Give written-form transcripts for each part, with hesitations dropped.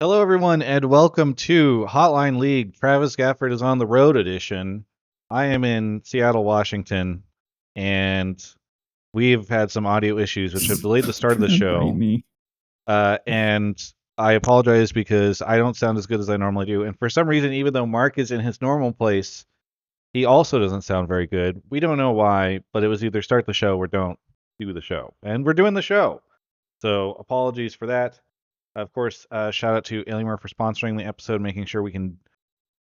Hello, everyone, and welcome to Hotline League. Travis Gafford is on the road edition. I am in Seattle, Washington, and we've had some audio issues which have delayed the start of the Bite show. me. And I apologize because I don't sound as good as I normally do. And for some reason, even though Mark is in his normal place, he also doesn't sound very good. We don't know why, but it was either start the show or don't do the show. And we're doing the show. So apologies for that. Of course, shout out to Alienware for sponsoring the episode, making sure we can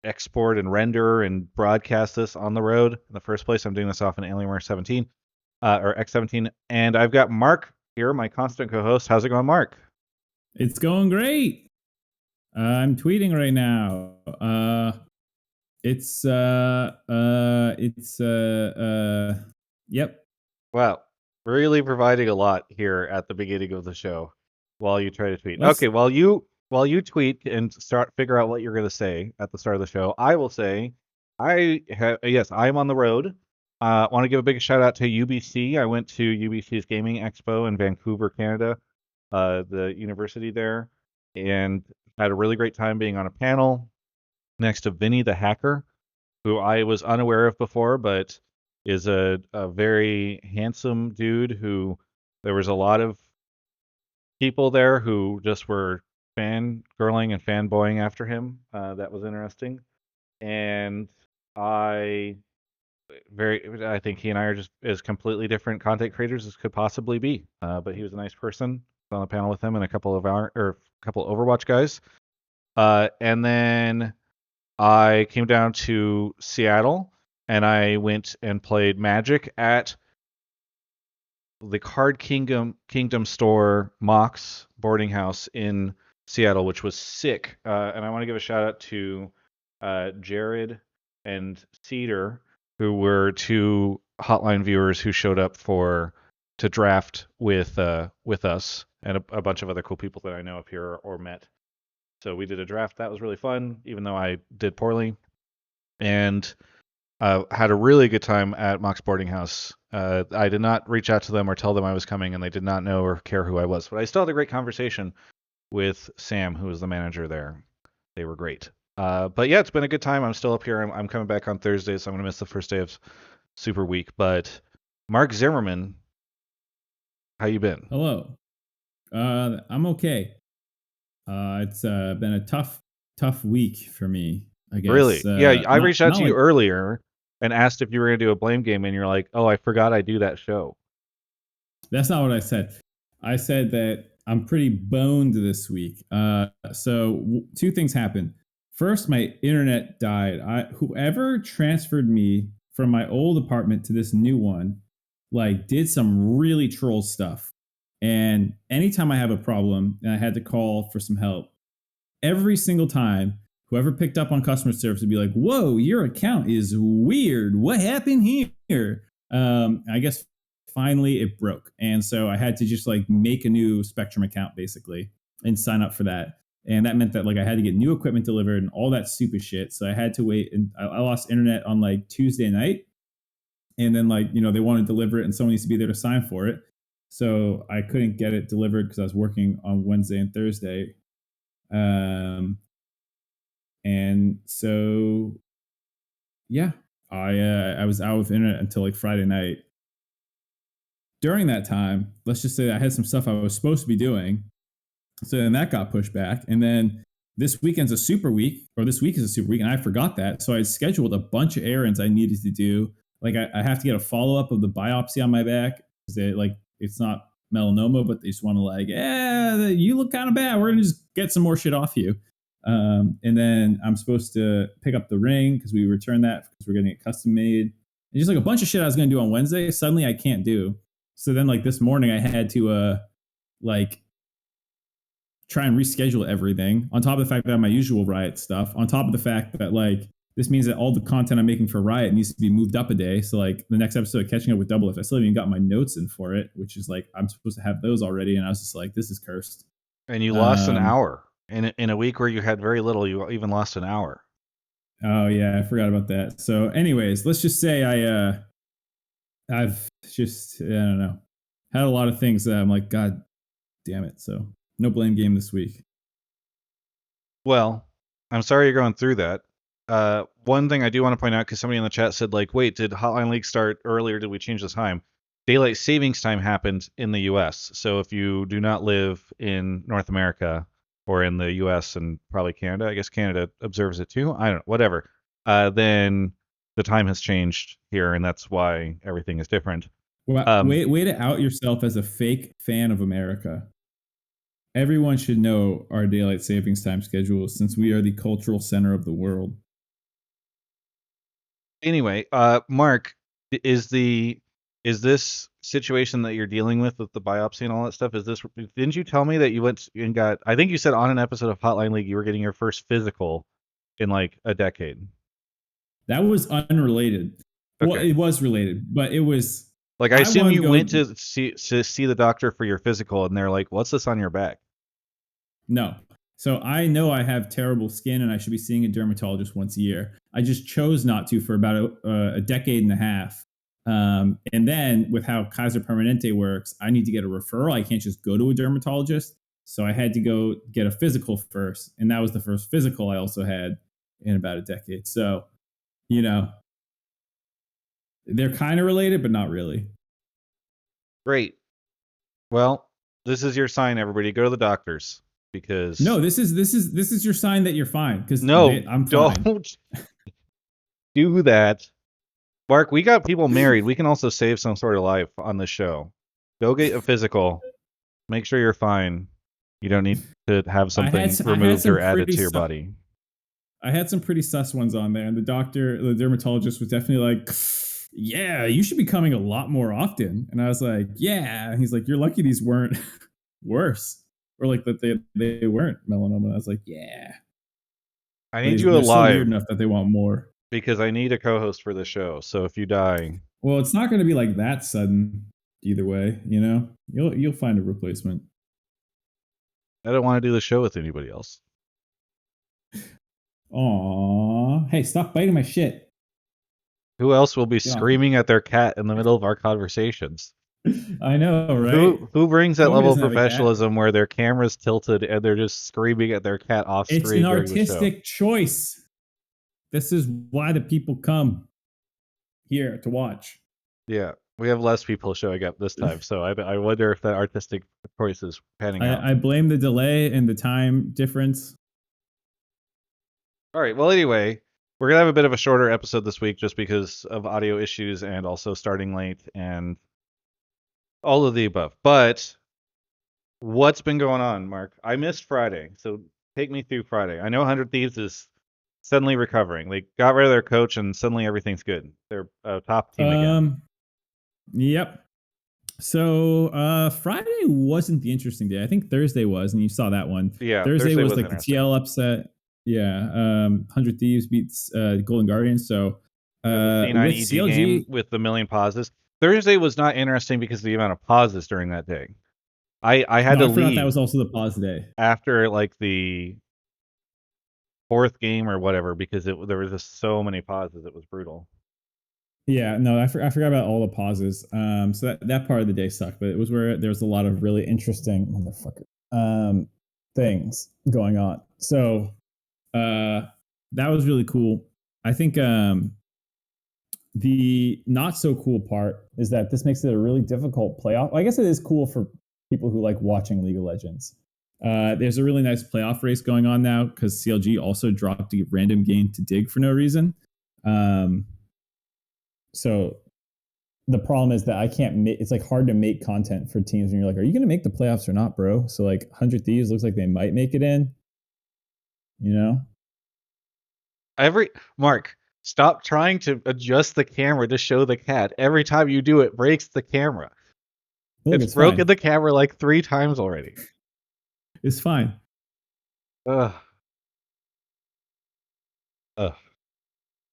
export and render and broadcast this on the road. In the first place, I'm doing this off an Alienware 17 or X17, and I've got Mark here, my constant co-host. How's it going, Mark? It's going great. I'm tweeting right now. Yep. Wow, really providing a lot here at the beginning of the show while you try to tweet. Let's. Okay, while you tweet and start figure out what you're going to say at the start of the show, I will say yes, I am on the road. Want to give a big shout out to UBC. I went to UBC's Gaming Expo in Vancouver, Canada, the university there, and had a really great time being on a panel next to Vinny the hacker, who I was unaware of before, but is a very handsome dude who there was a lot of people there who just were fangirling and fanboying after him. That was interesting. And I I think he and I are just as completely different content creators as could possibly be. But he was a nice person. I was on the panel with him and a couple of Overwatch guys. And then I came down to Seattle and I went and played Magic at the Card Kingdom store Mox boarding house in Seattle, which was sick. And I want to give a shout out to Jared and Cedar, who were two hotline viewers who showed up to draft with us and a bunch of other cool people that I know up here or met. So we did a draft that was really fun, even though I did poorly, and had a really good time at Mox Boarding House. I did not reach out to them or tell them I was coming, and they did not know or care who I was. But I still had a great conversation with Sam, who was the manager there. They were great. But yeah, it's been a good time. I'm still up here. I'm coming back on Thursday, so I'm going to miss the first day of Super Week. But Mark Zimmerman, how you been? Hello. I'm okay. It's been a tough week for me, I guess. Really? Yeah, I reached out Not to you like earlier and asked if you were going to do a blame game, and you're like, "Oh, I forgot I do that show." that's not what I said. I said that I'm pretty boned this week. Two things happened. First, my internet died. Whoever transferred me from my old apartment to this new one, like, did some really troll stuff. And anytime I have a problem and I had to call for some help, every single time, whoever picked up on customer service would be like, "Whoa, your account is weird. What happened here?" I guess finally it broke, and so I had to just like make a new Spectrum account basically and sign up for that. And that meant that like I had to get new equipment delivered and all that stupid shit. So I had to wait, and I lost internet on like Tuesday night, and then like they want to deliver it, and someone needs to be there to sign for it. So I couldn't get it delivered because I was working on Wednesday and Thursday. Um, and so yeah, I was out of internet until like Friday night. During that time, let's just say that I had some stuff I was supposed to be doing, so then that got pushed back. And then this weekend's a super week, or this week is a super week, and I forgot that. So I scheduled a bunch of errands I needed to do. Like I have to get a follow up of the biopsy on my back because it's not melanoma, but they just want to like, you look kind of bad. We're gonna just get some more shit off you. And then I'm supposed to pick up the ring because we returned that because we're getting it custom made. And just like a bunch of shit I was gonna do on Wednesday, suddenly I can't do. So then like this morning I had to like try and reschedule everything on top of the fact that I have my usual Riot stuff, on top of the fact that like this means that all the content I'm making for Riot needs to be moved up a day. So like the next episode, catching up with Double If, I still haven't even got my notes in for it, which is like I'm supposed to have those already, and I was just like, this is cursed. And you lost an Um, hour in a week where you had very little. You even lost an hour. oh yeah, I forgot about that. So, anyways, let's just say I've just I don't know, had a lot of things that I'm like, God damn it. So no blame game this week. Well, I'm sorry you're going through that. One thing I do want to point out, because somebody in the chat said, like, wait, did Hotline League start earlier? Did we change the time? Daylight savings time happened in the US. So if you do not live in North America or in the US and probably Canada, I guess Canada observes it too. I don't know, whatever. Then the time has changed here, and that's why everything is different. Well, way to out yourself as a fake fan of America. Everyone should know our daylight savings time schedule since we are the cultural center of the world. Anyway, Mark, is this situation that you're dealing with the biopsy and all that stuff? Didn't you tell me that you went and got? I think you said on an episode of Hotline League you were getting your first physical in like a decade. That was unrelated. Okay. Well, it was related, but it was like I assume you went to see the doctor for your physical, and they're like, "What's this on your back?" No. So I know I have terrible skin, and I should be seeing a dermatologist once a year. I just chose not to for about a decade and a half. And then with how Kaiser Permanente works, I need to get a referral. I can't just go to a dermatologist. So I had to go get a physical first. And that was the first physical I also had in about a decade. So, you know, they're kind of related, but not really. Great. Well, this is your sign, everybody. Go to the doctors, because no, this is your sign that you're fine. Because I'm fine. Don't do that. Mark, we got people married. We can also save some sort of life on this show. Go get a physical. Make sure you're fine. You don't need to have something removed or added to your body. I had some pretty sus ones on there, and the dermatologist was definitely like, yeah, you should be coming a lot more often. And I was like, yeah. And he's like, you're lucky these weren't worse, or like that they weren't melanoma. And I was like, yeah. I need you alive. They're so weird enough that they want more. Because I need a co-host for the show. So if you die, well, it's not going to be like that sudden either way. You know, you'll find a replacement. I don't want to do the show with anybody else. Aww. Hey, stop biting my shit. Who else will be screaming at their cat in the middle of our conversations? I know, right? Who brings that level of professionalism where their camera's tilted and they're just screaming at their cat off screen? It's an artistic choice. This is why the people come here to watch. Yeah, we have less people showing up this time, so I wonder if that artistic choice is panning out. I blame the delay and the time difference. All right, well, anyway, we're going to have a bit of a shorter episode this week just because of audio issues and also starting late and all of the above. But what's been going on, Mark? I missed Friday, so take me through Friday. I know 100 Thieves is suddenly recovering. They got rid of their coach, and suddenly everything's good. They're a top team again. Yep. So Friday wasn't the interesting day. I think Thursday was, and you saw that one. Yeah, Thursday was like the TL upset. Yeah, 100 Thieves beats Golden Guardians. So the C9 with EG CLG game with the million pauses. Thursday was not interesting because of the amount of pauses during that day. I had to leave. I forgot that was also the pause day after like the fourth game or whatever because there was just so many pauses. It was brutal. Yeah, no, I forgot about all the pauses. So that part of the day sucked, but it was where there was a lot of really interesting things going on. So that was really cool. I think the not so cool part is that this makes it a really difficult playoff. I guess it is cool for people who like watching League of Legends. There's a really nice playoff race going on now because CLG also dropped a random game to Dig for no reason. So the problem is that I can't make, it's like hard to make content for teams when you're like, are you going to make the playoffs or not, bro? So like 100 Thieves looks like they might make it in, you know? Mark, stop trying to adjust the camera to show the cat. Every time you do it, breaks the camera. Look, it's broken fine. The camera like 3 times already. It's fine. Ugh.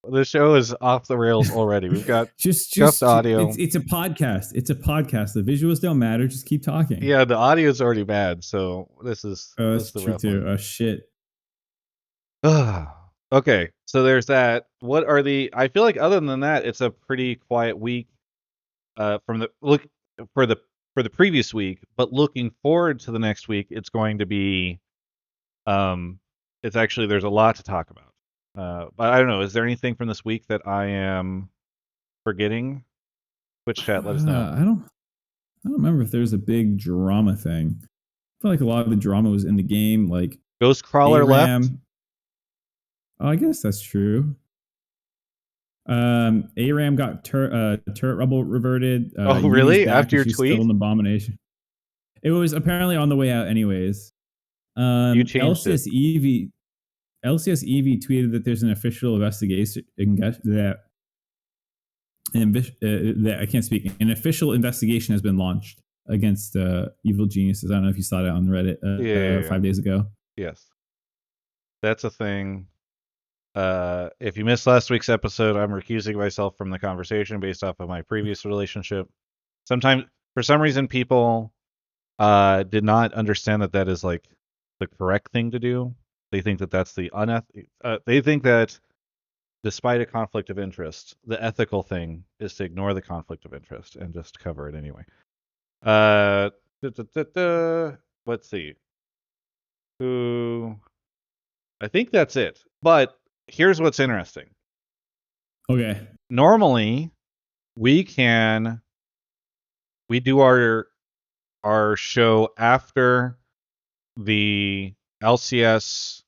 The show is off the rails already. We've got just audio. It's a podcast. It's a podcast. The visuals don't matter. Just keep talking. Yeah, the audio is already bad. So this is that's true too. Oh shit. Okay, so there's that. What are the? I feel like other than that, it's a pretty quiet week. From the look for the previous week, but looking forward to the next week, it's going to be it's actually there's a lot to talk about. But I don't know. Is there anything from this week that I am forgetting? Twitch chat, let us know. I don't remember if there's a big drama thing. I feel like a lot of the drama was in the game, like Ghostcrawler left. ARAM. Oh, I guess that's true. ARAM got turret rubble reverted. Oh, Yumi's really? back After and your she's still tweet, an abomination. It was apparently on the way out, anyways. you changed it. LCS Evie tweeted that there's an official investigation that I can't speak. An official investigation has been launched against evil geniuses. I don't know if you saw that on Reddit Yeah. 5 days ago. Yes, that's a thing. If you missed last week's episode, I'm recusing myself from the conversation based off of my previous relationship. Sometimes, for some reason, people did not understand that is like the correct thing to do. They think that that's the they think that despite a conflict of interest, the ethical thing is to ignore the conflict of interest and just cover it anyway. Uh, let's see. Who? I think that's it. But here's what's interesting. Okay. Normally, we do our show after the LCS,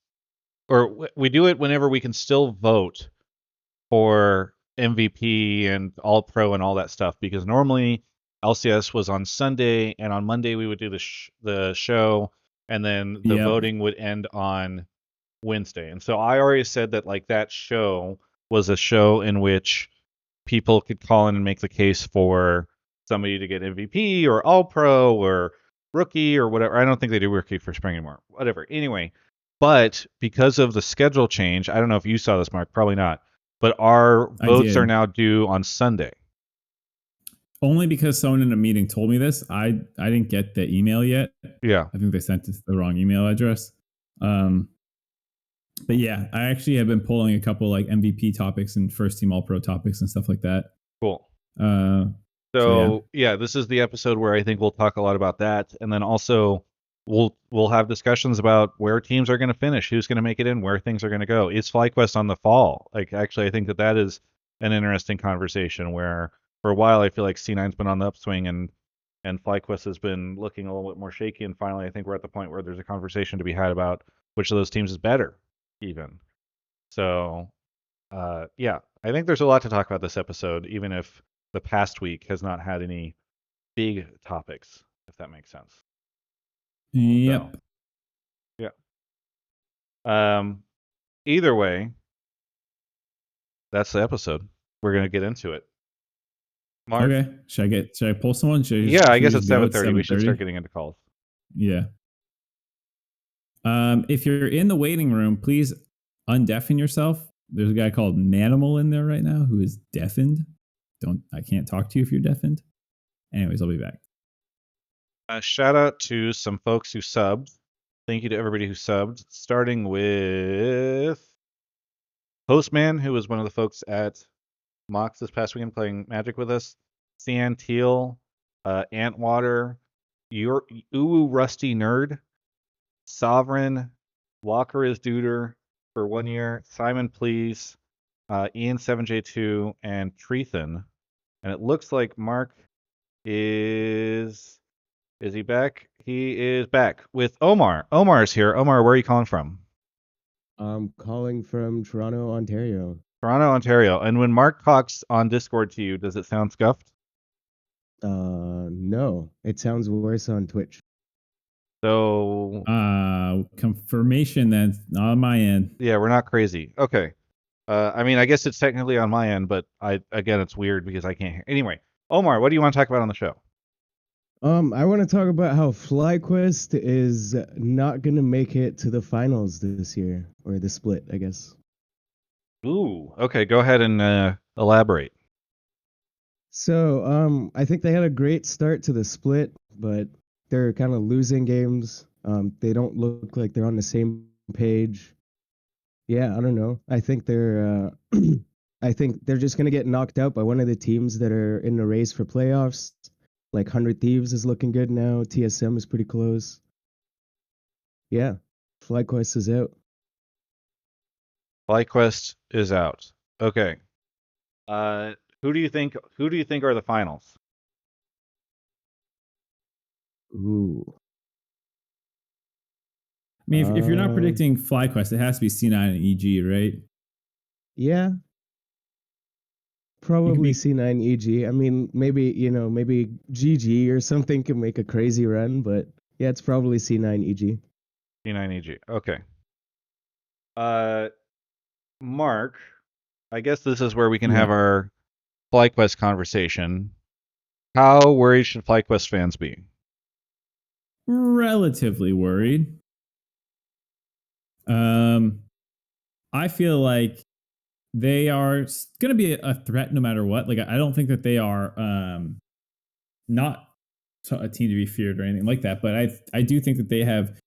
or we do it whenever we can still vote for MVP and All Pro and all that stuff, because normally LCS was on Sunday and on Monday we would do the show, and then the Yep. voting would end on Wednesday. And so I already said that like that show was a show in which people could call in and make the case for somebody to get MVP or All Pro or rookie or whatever. I don't think they do rookie for spring anymore. Whatever. Anyway, but because of the schedule change, I don't know if you saw this, Mark. Probably not. But our votes are now due on Sunday. Only because someone in a meeting told me this. I didn't get the email yet. Yeah. I think they sent it to the wrong email address. But yeah, I actually have been pulling a couple like MVP topics and first team All Pro topics and stuff like that. Cool. So yeah, this is the episode where I think we'll talk a lot about that, and then also we'll have discussions about where teams are going to finish, who's going to make it in, where things are going to go. Is FlyQuest on the fall? Like, actually, I think that is an interesting conversation where for a while I feel like C9's been on the upswing and FlyQuest has been looking a little bit more shaky, and finally I think we're at the point where there's a conversation to be had about which of those teams is better, even. So, yeah, I think there's a lot to talk about this episode, even if the past week has not had any big topics, if that makes sense. Yep. So, yeah. Either way, that's the episode. We're gonna get into it. Mark? Okay. Should I pull someone? Yeah, I guess it's go 7:30. We should start getting into calls. Yeah. If you're in the waiting room, please undeafen yourself. There's a guy called Manimal in there right now who is deafened. I can't talk to you if you're deafened. Anyways, I'll be back. Shout out to some folks who subbed. Thank you to everybody who subbed, starting with Postman, who was one of the folks at Mox this past weekend playing Magic with us. Cian Teal, Antwater, your Uwu Rusty Nerd, Sovereign, Walker is Duder for 1 year, Simon Please, Ian7J2, and Treethan. And it looks like Mark is he back? He is back with Omar. Omar's here. Omar, where are you calling from? I'm calling from Toronto, Ontario. Toronto, Ontario. And when Mark talks on Discord to you, does it sound scuffed? No. It sounds worse on Twitch. So confirmation then, not on my end. Yeah, we're not crazy. Okay. I mean, I guess it's technically on my end, but again, it's weird because I can't hear. Anyway, Omar, what do you want to talk about on the show? I want to talk about how FlyQuest is not going to make it to the finals this year, or the split, I guess. Ooh, okay, go ahead and elaborate. So, I think they had a great start to the split, but they're kind of losing games. They don't look like they're on the same page. Yeah, I don't know. I think they're I think they're just going to get knocked out by one of the teams that are in the race for playoffs. Like 100 Thieves is looking good now. TSM is pretty close. Yeah, FlyQuest is out. FlyQuest is out. Okay. Who do you think are the finals? Ooh. I mean, if you're not Um, predicting FlyQuest, it has to be C9 and EG, right? Yeah, You could probably be C9 EG. I mean, maybe GG or something can make a crazy run, but yeah, it's probably C9 EG. C9EG. Okay. Mark, I guess this is where we can yeah, have our FlyQuest conversation. How worried should FlyQuest fans be? relatively worried. Um, I feel like they are going to be a threat no matter what. Like, I don't think that they are not a team to be feared or anything like that. But I do think that they have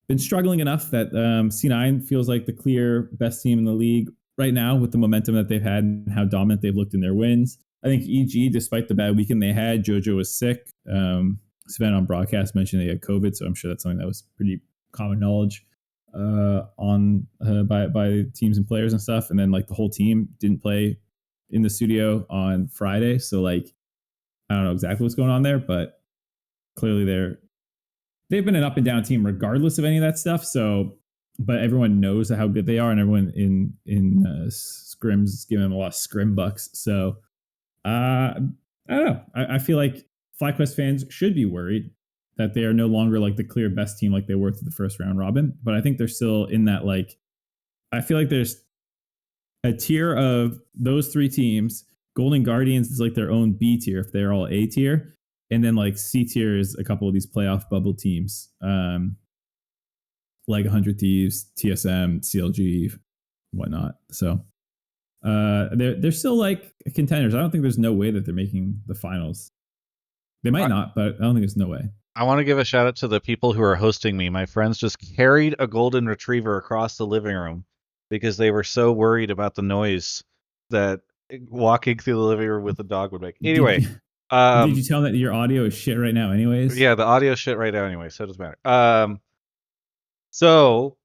been struggling enough that C9 feels like the clear best team in the league right now with the momentum that they've had and how dominant they've looked in their wins. I think EG, despite the bad weekend they had, JoJo was sick. Sven on broadcast mentioned they had COVID, so I'm sure that's something that was pretty common knowledge by teams and players and stuff. And then like the whole team didn't play in the studio on Friday, so like I don't know exactly what's going on there, but clearly they've been an up and down team regardless of any of that stuff. So, but everyone knows how good they are, and everyone in scrims is giving them a lot of scrim bucks. So, I don't know. I feel like FlyQuest fans should be worried that they are no longer like the clear best team like they were through the first round robin. But I think they're still in that like. I feel like there's a tier of those three teams. Golden Guardians is like their own B tier if they're all A tier, and then like C tier is a couple of these playoff bubble teams, like 100 Thieves, TSM, CLG, whatnot. So they're still like contenders. I don't think there's no way that they're making the finals. They might I, not, but I don't think there's no way. I want to give a shout out to the people who are hosting me. My friends just carried a golden retriever across the living room because they were so worried about the noise that walking through the living room with the dog would make. Did Anyway, you, did you tell them that your audio is shit right now, anyways? yeah, the audio shit right now anyway, so it doesn't matter. So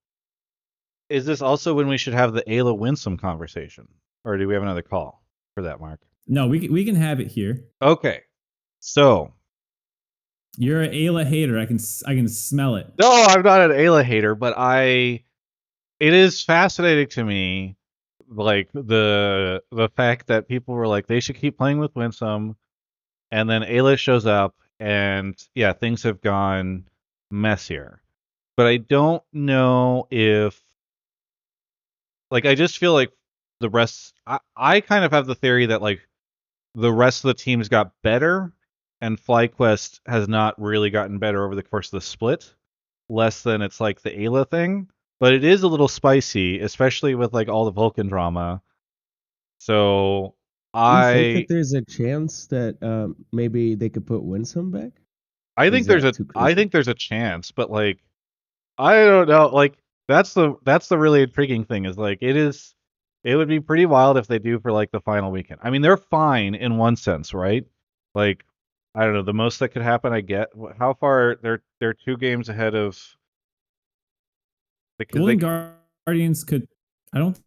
is this also when we should have the Ayla Winsome conversation, or do we have another call for that, Mark? No, we can have it here. Okay, so You're an Ayla hater. I can smell it. no, I'm not an Ayla hater, but it is fascinating to me, like the fact that people were like they should keep playing with Winsome, and then Ayla shows up, and yeah, things have gone messier. But I don't know if like I just feel like the rest. I kind of have the theory that like the rest of the teams got better, and FlyQuest has not really gotten better over the course of the split, less than it's like the Ayla thing. But it is a little spicy, especially with like all the Vulcan drama. So You think that I there's a chance that maybe they could put Winsome back? I Or is think that too crazy? there's a chance, but like I don't know, like that's the really intriguing thing is like it would be pretty wild if they do for like the final weekend. I mean, they're fine in one sense, right? Like I don't know, the most that could happen I get how far they're 2 games ahead of because they Golden Guardians could. I don't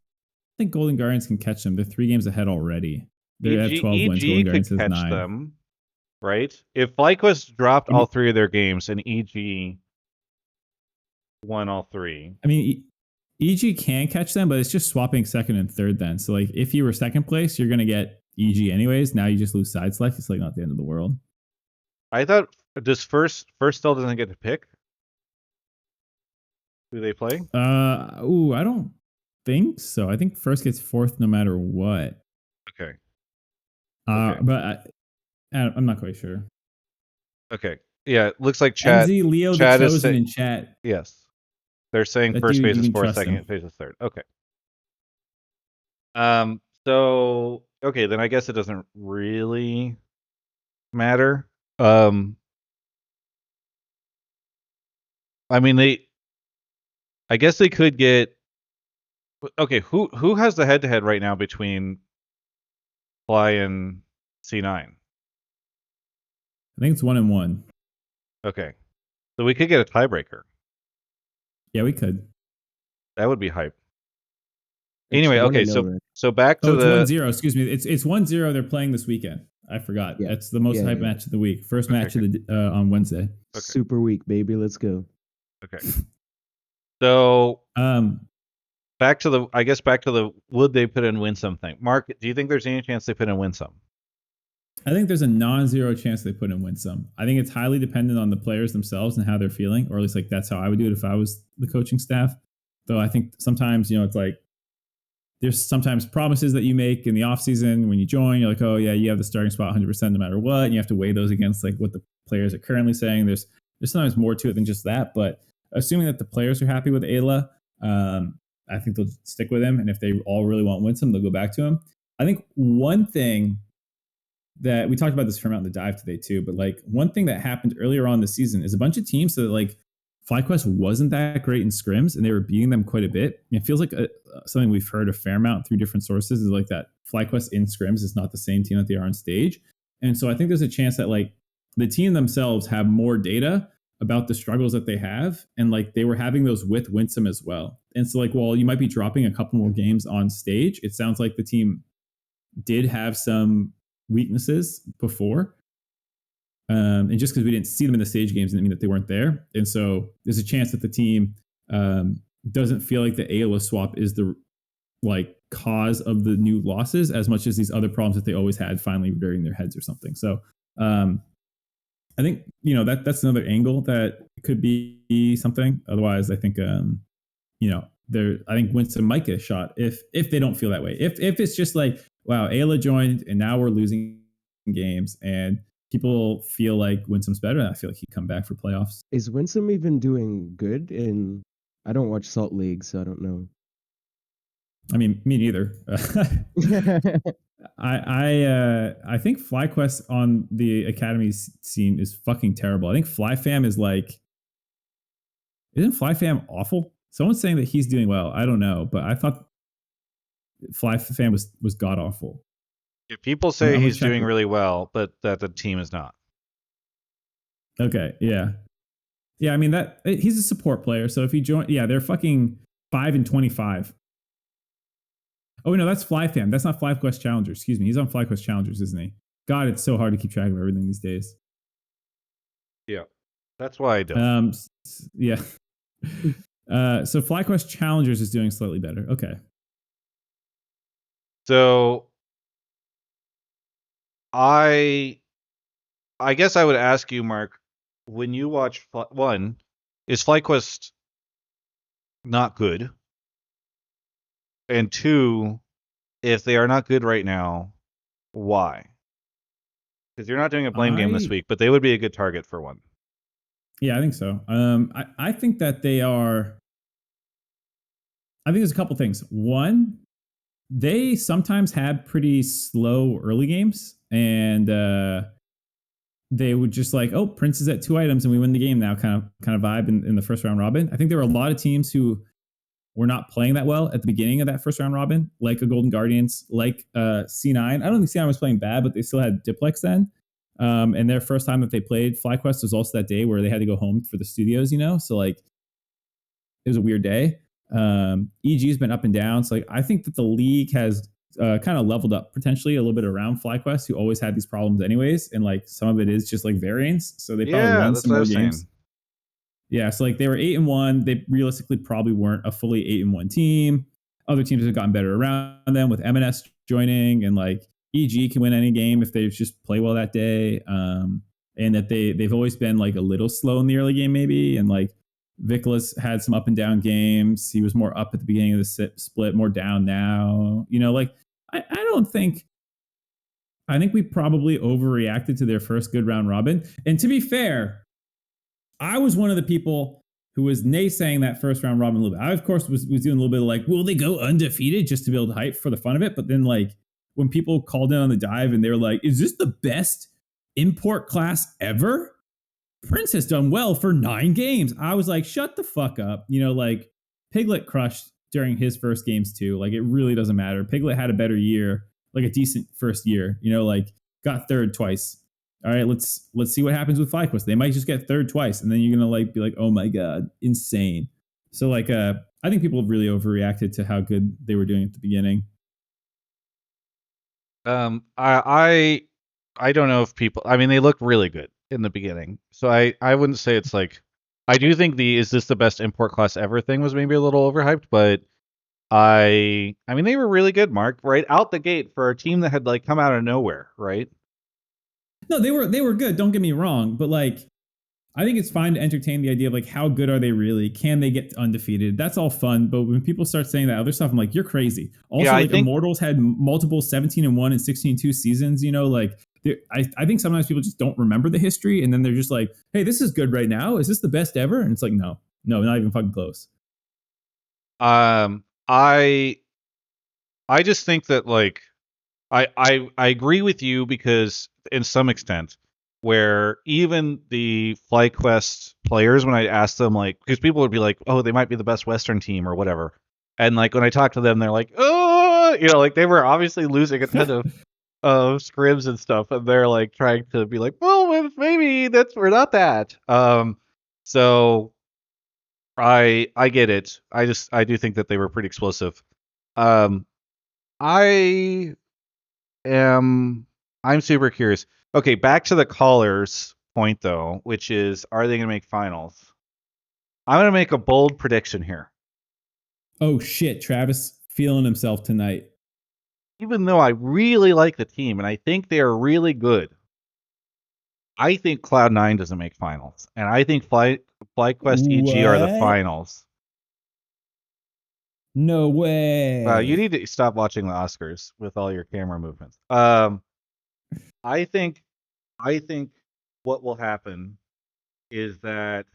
think Golden Guardians can catch them. They're 3 games ahead already. They have 12 wins. Golden EG Guardians could has catch 9. them, right? If FlyQuest dropped I all mean, 3 of their games and EG won all 3. I mean, EG can catch them, but it's just swapping second and third then. So like if you were second place, you're gonna get EG anyways. Now you just lose side select. It's like not the end of the world. I thought does first still doesn't get to pick who they play? I don't think so. I think first gets fourth no matter what. Okay. Okay. But I'm not quite sure. Okay. Yeah, it looks like NZ Leo the Chad is Chosen in chat. yes. They're saying That first dude, phase you is can fourth, trust second him. phase is third. Okay. So okay, then I guess it doesn't really matter. I mean I guess they could get okay, who has the head to head right now between Fly and C9? I think it's 1-1. Okay. So we could get a tiebreaker. Yeah, we could. That would be hype. Anyway, okay, so back to it's the 1-0. Excuse me, it's 1-0. They're playing this weekend. I forgot. Yeah. That's the most hype match of the week. First match of the on Wednesday. Okay. Super week, baby. Let's go. Okay. So back to the would they put in win something? Mark, do you think there's any chance they put in win some? I think there's a non-zero chance they put in win some. I think it's highly dependent on the players themselves and how they're feeling, or at least like that's how I would do it if I was the coaching staff. Though I think sometimes, it's like there's sometimes promises that you make in the offseason when you join. You're like, oh yeah, you have the starting spot 100% no matter what, and you have to weigh those against like what the players are currently saying. There's sometimes more to it than just that. But assuming that the players are happy with Ayla, I think they'll stick with him. And if they all really want Winsome, they'll go back to him. I think one thing that we talked about this from out in the dive today too, but like one thing that happened earlier on this season is a bunch of teams that like FlyQuest wasn't that great in scrims and they were beating them quite a bit. It feels like something we've heard a fair amount through different sources is like that FlyQuest in scrims is not the same team that they are on stage. And so I think there's a chance that like the team themselves have more data about the struggles that they have. And like they were having those with Winsome as well. And so like, while you might be dropping a couple more games on stage, it sounds like the team did have some weaknesses before. And just because we didn't see them in the stage games didn't mean that they weren't there. And so there's a chance that the team doesn't feel like the Ayla swap is the like cause of the new losses as much as these other problems that they always had finally rearing their heads or something. So I think, that's another angle that could be something. Otherwise, I think, I think Winston might get a shot if they don't feel that way. If it's just like, wow, Ayla joined and now we're losing games and people feel like Winsome's better, I feel like he'd come back for playoffs. Is Winsome even doing good? I don't watch Salt League, so I don't know. I mean, me neither. I think FlyQuest on the Academy scene is fucking terrible. I think FlyFam is like, isn't FlyFam awful? Someone's saying that he's doing well. I don't know, but I thought FlyFam was god awful. People say he's doing really well, but that the team is not. Okay, yeah. Yeah, I mean that he's a support player, so if he joined, they're fucking 5-25. Oh no, that's FlyFam. That's not FlyQuest Challengers. Excuse me. He's on FlyQuest Challengers, isn't he? God, it's so hard to keep track of everything these days. Yeah. That's why I don't. Yeah. So FlyQuest Challengers is doing slightly better. Okay. So I guess I would ask you, Mark, when you watch one, is FlyQuest not good? And two, if they are not good right now, why? Because you're not doing a blame game this week, but they would be a good target for one. Yeah, I think so. I think that they are. I think there's a couple things. One, they sometimes had pretty slow early games, and they would just like, oh, Prince is at 2 items and we win the game now, kind of vibe in the first round robin. I think there were a lot of teams who were not playing that well at the beginning of that first round robin, like a Golden Guardians, like C9. I don't think C9 was playing bad, but they still had Diplex then. And their first time that they played FlyQuest was also that day where they had to go home for the studios, so like it was a weird day. EG's been up and down. So like, I think that the league has kind of leveled up potentially a little bit around FlyQuest, who always had these problems anyways. And like some of it is just like variance. So they probably won some more games. Yeah. So like they were 8-1. They realistically probably weren't a fully 8-1 team. Other teams have gotten better around them with M&S joining, and like EG can win any game if they just play well that day. And that they've always been like a little slow in the early game maybe. And like Vicolas had some up and down games. He was more up at the beginning of the split, more down now. Like I think we probably overreacted to their first good round robin. And to be fair, I was one of the people who was naysaying that first round robin a little bit. I, of course, was doing a little bit of like, will they go undefeated just to build hype for the fun of it? But then like when people called in on the dive and they were like, is this the best import class ever? Prince has done well for 9 games. I was like, shut the fuck up. Like Piglet crushed during his first games too. Like it really doesn't matter. Piglet had a better year, like a decent first year, like got third twice. All right, let's see what happens with FlyQuest. They might just get third twice, and then you're gonna like be like, oh my god, insane. So like I think people really overreacted to how good they were doing at the beginning. I don't know if people. I mean, they looked really good in the beginning, so I wouldn't say it's like. I do think the "is this the best import class ever" thing was maybe a little overhyped, but I mean they were really good, Mark, right out the gate for a team that had like come out of nowhere, right? No, they were good. Don't get me wrong, but like I think it's fine to entertain the idea of like how good are they really? Can they get undefeated? That's all fun. But when people start saying that other stuff, I'm like, you're crazy. Also, Yeah, I like think Immortals had multiple 17-1 and 16-2 seasons. You know, like I think sometimes people just don't remember the history, and then they're just like, hey, this is good right now. Is this the best ever? And it's like, no, not even fucking close. I just think that like I agree with you because in some extent where even the FlyQuest players when I asked them like because people would be like, "Oh, they might be the best Western team or whatever." And like when I talk to them they're like, "Oh, you know, like they were obviously losing a ton of scrims and stuff and they're like trying to be like, "Well, maybe we're not that." So I get it. I do think that they were pretty explosive. Um I I'm super curious. Okay, back to the caller's point though, which is are they going to make finals? I'm going to make a bold prediction here. Oh shit, Travis feeling himself tonight. Even though I really like the team and I think they are really good, I think Cloud9 doesn't make finals. And I think FlyQuest EG are the What? finals. No way. You need to stop watching the Oscars with all your camera movements. I think I think what will happen is that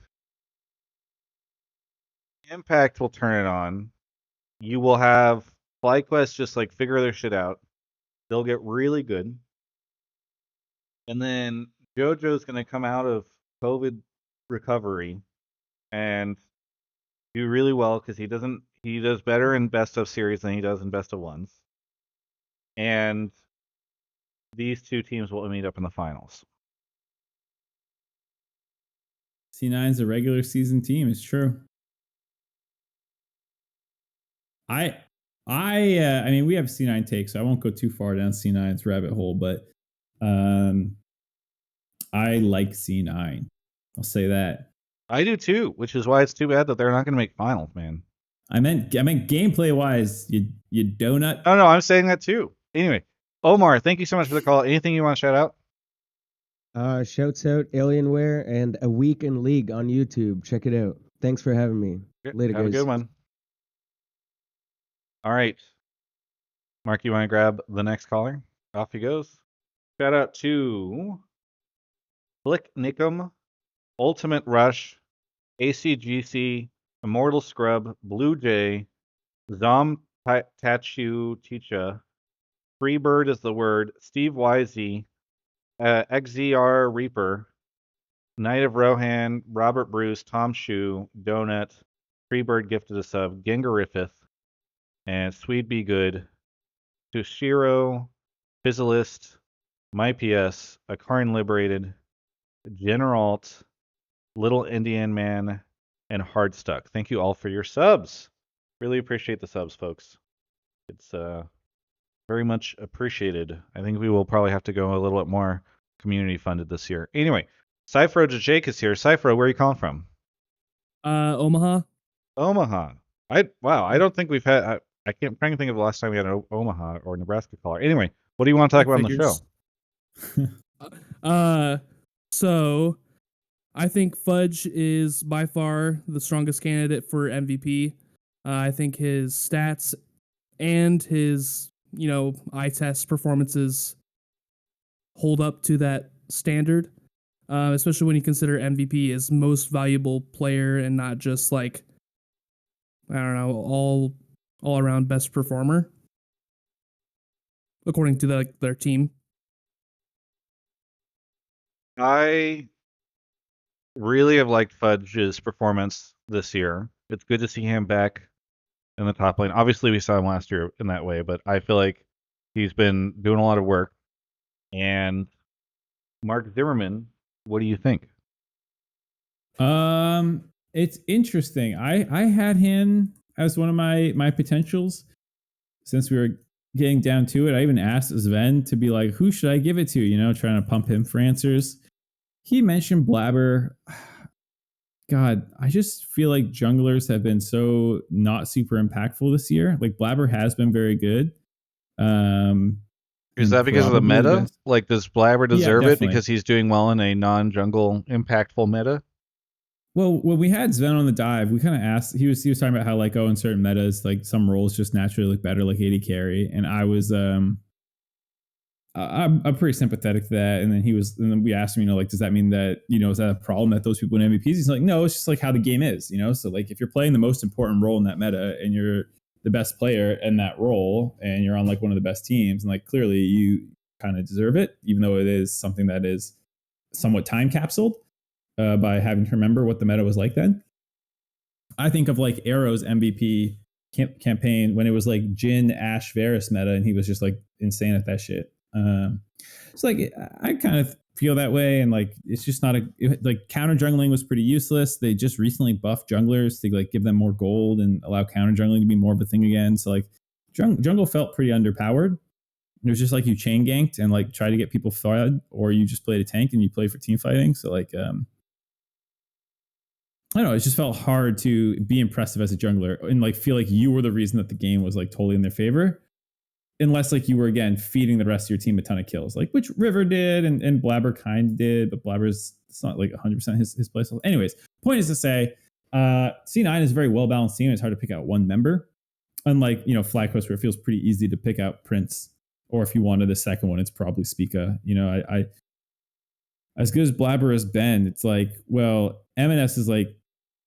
Impact will turn it on. You will have FlyQuest just like figure their shit out. They'll get really good. And then JoJo's going to come out of COVID recovery and do really well because he does better in best of series than he does in best of ones. And these two teams will meet up in the finals. C9's a regular season team. It's true. I mean, we have C9 takes, so I won't go too far down C9's rabbit hole, but I like C9. I'll say that. I do too, which is why it's too bad that they're not going to make finals, man. I meant gameplay wise, you donut. Oh no, I'm saying that too. Anyway, Omar, thank you so much for the call. Anything you want to shout out? Shouts out Alienware and A Week in League on YouTube. Check it out. Thanks for having me. Later, Have guys. a good one. All right. Mark, you want to grab the next caller? Off he goes. Shout out to Flick Nickum, Ultimate Rush, ACGC, Immortal Scrub, Blue Jay, Zom Tachu Ticha, Freebird is the word, Steve Wisey, XZR Reaper, Knight of Rohan, Robert Bruce, Tom Shu, Donut, Freebird gifted a sub, Gengarifith, and Swede Be Good, Tushiro, Fizzlist, MyPS, Akarin Liberated, Generalt, Little Indian Man, and Hardstuck. Thank you all for your subs. Really appreciate the subs, folks. It's very much appreciated. I think we will probably have to go a little bit more community funded this year. Anyway, SyphroDaJake is here. Syphro, where are you calling from? Omaha. Omaha. I don't think we've had. I can't. I'm trying to think of the last time we had an Omaha or Nebraska caller. Anyway, what do you want to talk about on the show? So I think Fudge is by far the strongest candidate for MVP. I think his stats and his, eye test performances hold up to that standard, especially when you consider MVP as most valuable player and not just like, I don't know, all around best performer, according to their team. I really have liked Fudge's performance this year. It's good to see him back in the top lane. Obviously, we saw him last year in that way, but I feel like he's been doing a lot of work. And Mark Zimmerman, what do you think? It's interesting. I had him as one of my potentials. Since we were getting down to it, I even asked Sven to be like, who should I give it to? You know, trying to pump him for answers. He mentioned Blabber. God, I just feel like junglers have been so not super impactful this year. Like Blabber has been very good. Is And that because of the probably meta? best. Like, does Blabber Yeah, deserve it definitely. because he's doing well in a non-jungle impactful meta? Well, when we had Sven on the dive, we kind of asked. He was talking about how like in certain metas, like some roles just naturally look better, like AD carry, and I was I'm pretty sympathetic to that. And then we asked him, like, does that mean that, is that a problem that those people win MVPs? He's like, no, it's just like how the game is, So like if you're playing the most important role in that meta and you're the best player in that role and you're on like one of the best teams, and like clearly you kind of deserve it, even though it is something that is somewhat time capsuled by having to remember what the meta was like then. I think of like Arrow's MVP campaign when it was like Jin, Ashe, Varus meta, and he was just like insane at that shit. So like I kind of feel that way, and like it's just not like counter jungling was pretty useless. They just recently buffed junglers to like give them more gold and allow counter jungling to be more of a thing again. So like jungle felt pretty underpowered. It was just like you chain ganked and like try to get people fed, or you just played a tank and you play for team fighting. So like I don't know, it just felt hard to be impressive as a jungler and like feel like you were the reason that the game was like totally in their favor. Unless like you were again feeding the rest of your team a ton of kills, like which River did and Blabber kind of did, but Blabber's it's not like 100% his place. Anyways, point is to say, C9 is a very well balanced team. It's hard to pick out one member, unlike FlyQuest where it feels pretty easy to pick out Prince, or if you wanted the second one, it's probably Spica. I as good as Blabber has been, it's like M&S is like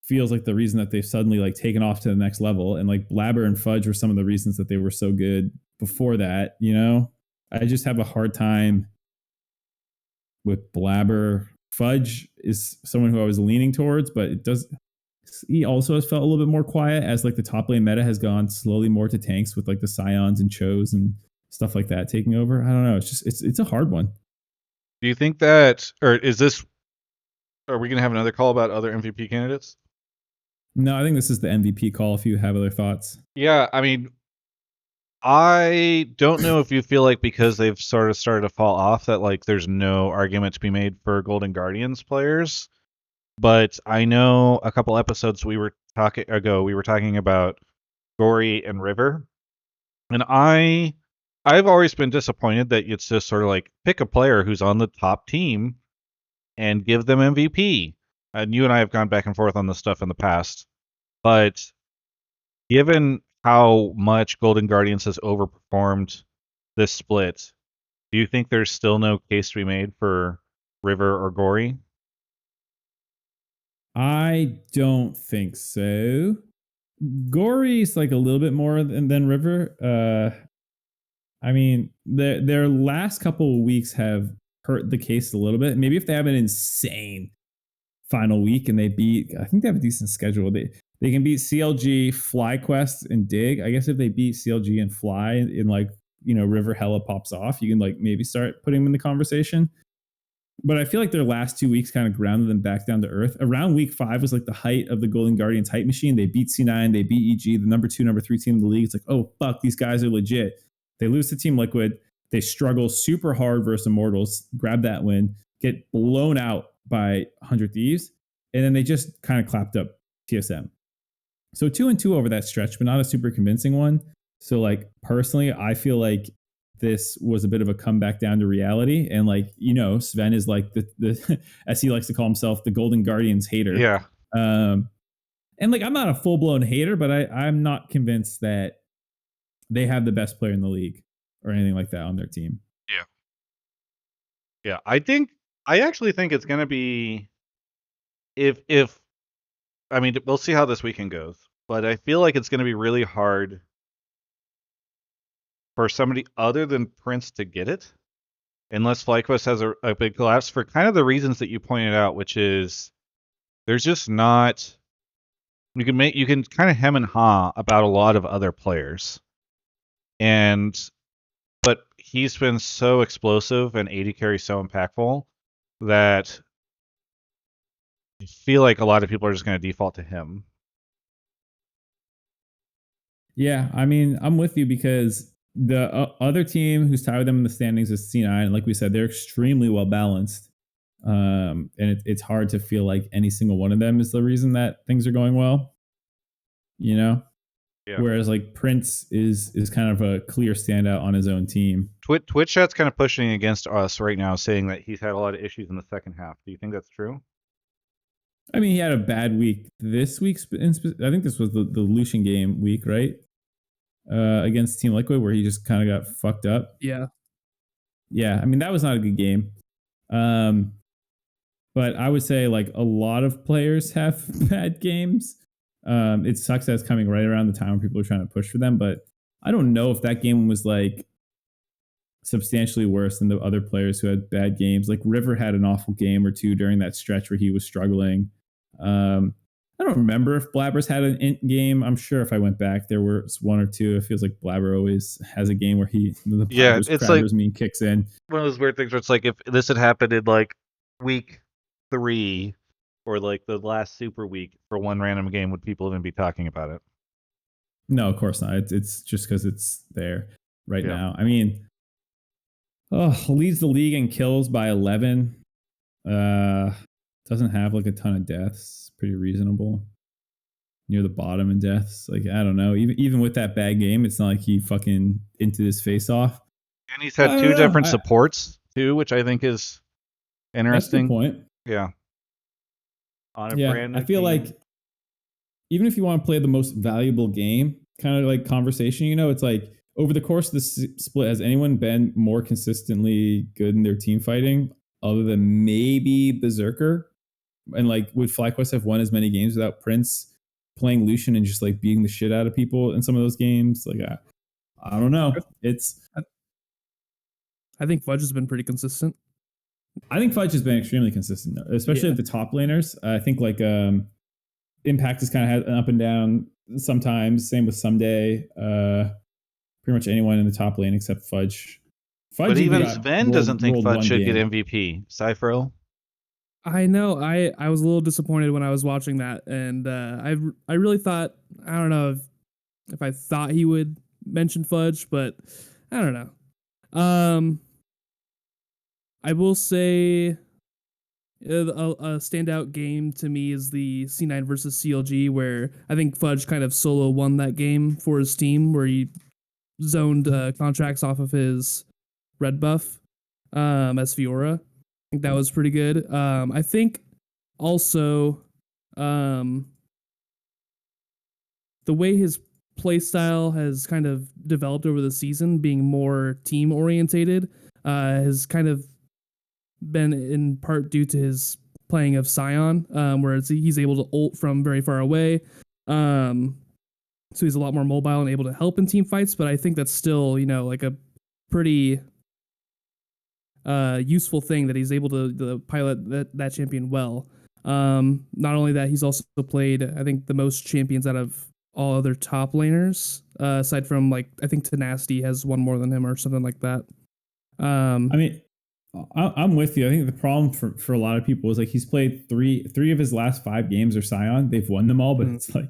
feels like the reason that they've suddenly like taken off to the next level, and like Blabber and Fudge were some of the reasons that they were so good before that. I just have a hard time with Blabber. Fudge is someone who I was leaning towards, but he also has felt a little bit more quiet as like the top lane meta has gone slowly more to tanks with like the Scions and Chos and stuff like that taking over. I don't know. It's just it's a hard one. Do you think that, or are we going to have another call about other MVP candidates? No, I think this is the MVP call if you have other thoughts. Yeah, I mean, I don't know if you feel like because they've sort of started to fall off that like there's no argument to be made for Golden Guardians players, but I know a couple episodes we were talking about Gori and River, and I've always been disappointed that it's just sort of like pick a player who's on the top team and give them MVP. And you and I have gone back and forth on this stuff in the past, but given how much Golden Guardians has overperformed this split, do you think there's still no case to be made for River or Gori? I don't think so. Gori's like a little bit more than River. I mean, their last couple of weeks have hurt the case a little bit. Maybe if they have an insane final week and I think they have a decent schedule. They can beat CLG, FlyQuest, and Dig. I guess if they beat CLG and Fly in like River hella pops off, you can like maybe start putting them in the conversation. But I feel like their last 2 weeks kind of grounded them back down to earth. Around week 5 was like the height of the Golden Guardians hype machine. They beat C9, they beat EG, the number 2, number 3 team in the league. It's like, oh fuck, these guys are legit. They lose to Team Liquid. They struggle super hard versus Immortals, grab that win, get blown out by 100 Thieves, and then they just kind of clapped up TSM. So 2-2 over that stretch, but not a super convincing one. So like personally, I feel like this was a bit of a comeback down to reality. And like, Sven is like the as he likes to call himself, the Golden Guardians hater. Yeah. And like, I'm not a full blown hater, but I'm not convinced that they have the best player in the league or anything like that on their team. Yeah. Yeah. I actually think it's going to be, I mean, we'll see how this weekend goes, but I feel like it's going to be really hard for somebody other than Prince to get it, unless FlyQuest has a big collapse for kind of the reasons that you pointed out, which is there's just not. You can kind of hem and haw about a lot of other players, but he's been so explosive and AD carry so impactful that I feel like a lot of people are just going to default to him. Yeah, I mean, I'm with you because the other team who's tied with them in the standings is C9. Like we said, they're extremely well balanced. And it's hard to feel like any single one of them is the reason that things are going well, you know? Yeah. Whereas like Prince is kind of a clear standout on his own team. Twitch chat's kind of pushing against us right now, saying that he's had a lot of issues in the second half. Do you think that's true? I mean, he had a bad week this week. I think this was the Lucian game week, right? Against Team Liquid, where he just kind of got fucked up. Yeah. Yeah, I mean, that was not a good game. But I would say like a lot of players have bad games. It sucks that it's coming right around the time when people are trying to push for them, but I don't know if that game was like substantially worse than the other players who had bad games. Like River had an awful game or two during that stretch where he was struggling. I don't remember if Blabbers had an int game. I'm sure if I went back, there was one or two. It feels like Blabber always has a game where the Blabbers it's crabbers like meme kicks in. one of those weird things where it's like if this had happened in like week 3 or like the last super week for one random game, would people even be talking about it? No, of course not. It's just because it's there right Yeah. now. I mean, leads the league in kills by 11. Doesn't have like a ton of deaths. Pretty reasonable. Near the bottom in deaths. Like, I don't know. Even with that bad game, it's not like he fucking into this face off. And he's had two different supports too, which I think is interesting. That's a good point. Yeah. On a Yeah, brand new I feel team. like even if you want to play the most valuable game, kind of like conversation, it's like over the course of the split, has anyone been more consistently good in their team fighting other than maybe Berserker? And like, would FlyQuest have won as many games without Prince playing Lucian and just like beating the shit out of people in some of those games? Like, I don't know. I think Fudge has been pretty consistent. I think Fudge has been extremely consistent, especially at the top laners. I think like Impact has kind of had an up and down sometimes. Same with Someday. Pretty much anyone in the top lane except Fudge. But even Sven doesn't think Fudge should get MVP. Syphro. I know. I was a little disappointed when I was watching that, and I really thought, I don't know if I thought he would mention Fudge, but I don't know. I will say a standout game to me is the C9 versus CLG, where I think Fudge kind of solo won that game for his team, where he zoned contracts off of his red buff as Fiora. I think that was pretty good. I think also the way his playstyle has kind of developed over the season, being more team orientated, has kind of been in part due to his playing of Scion, where he's able to ult from very far away. So he's a lot more mobile and able to help in team fights, but I think that's still, like a pretty useful thing that he's able to pilot that champion well. Not only that, he's also played, I think, the most champions out of all other top laners, aside from like, I think Tenacity has one more than him or something like that. I mean, I'm with you. I think the problem for a lot of people is like he's played three of his last 5 games are Scion. They've won them all, but it's like,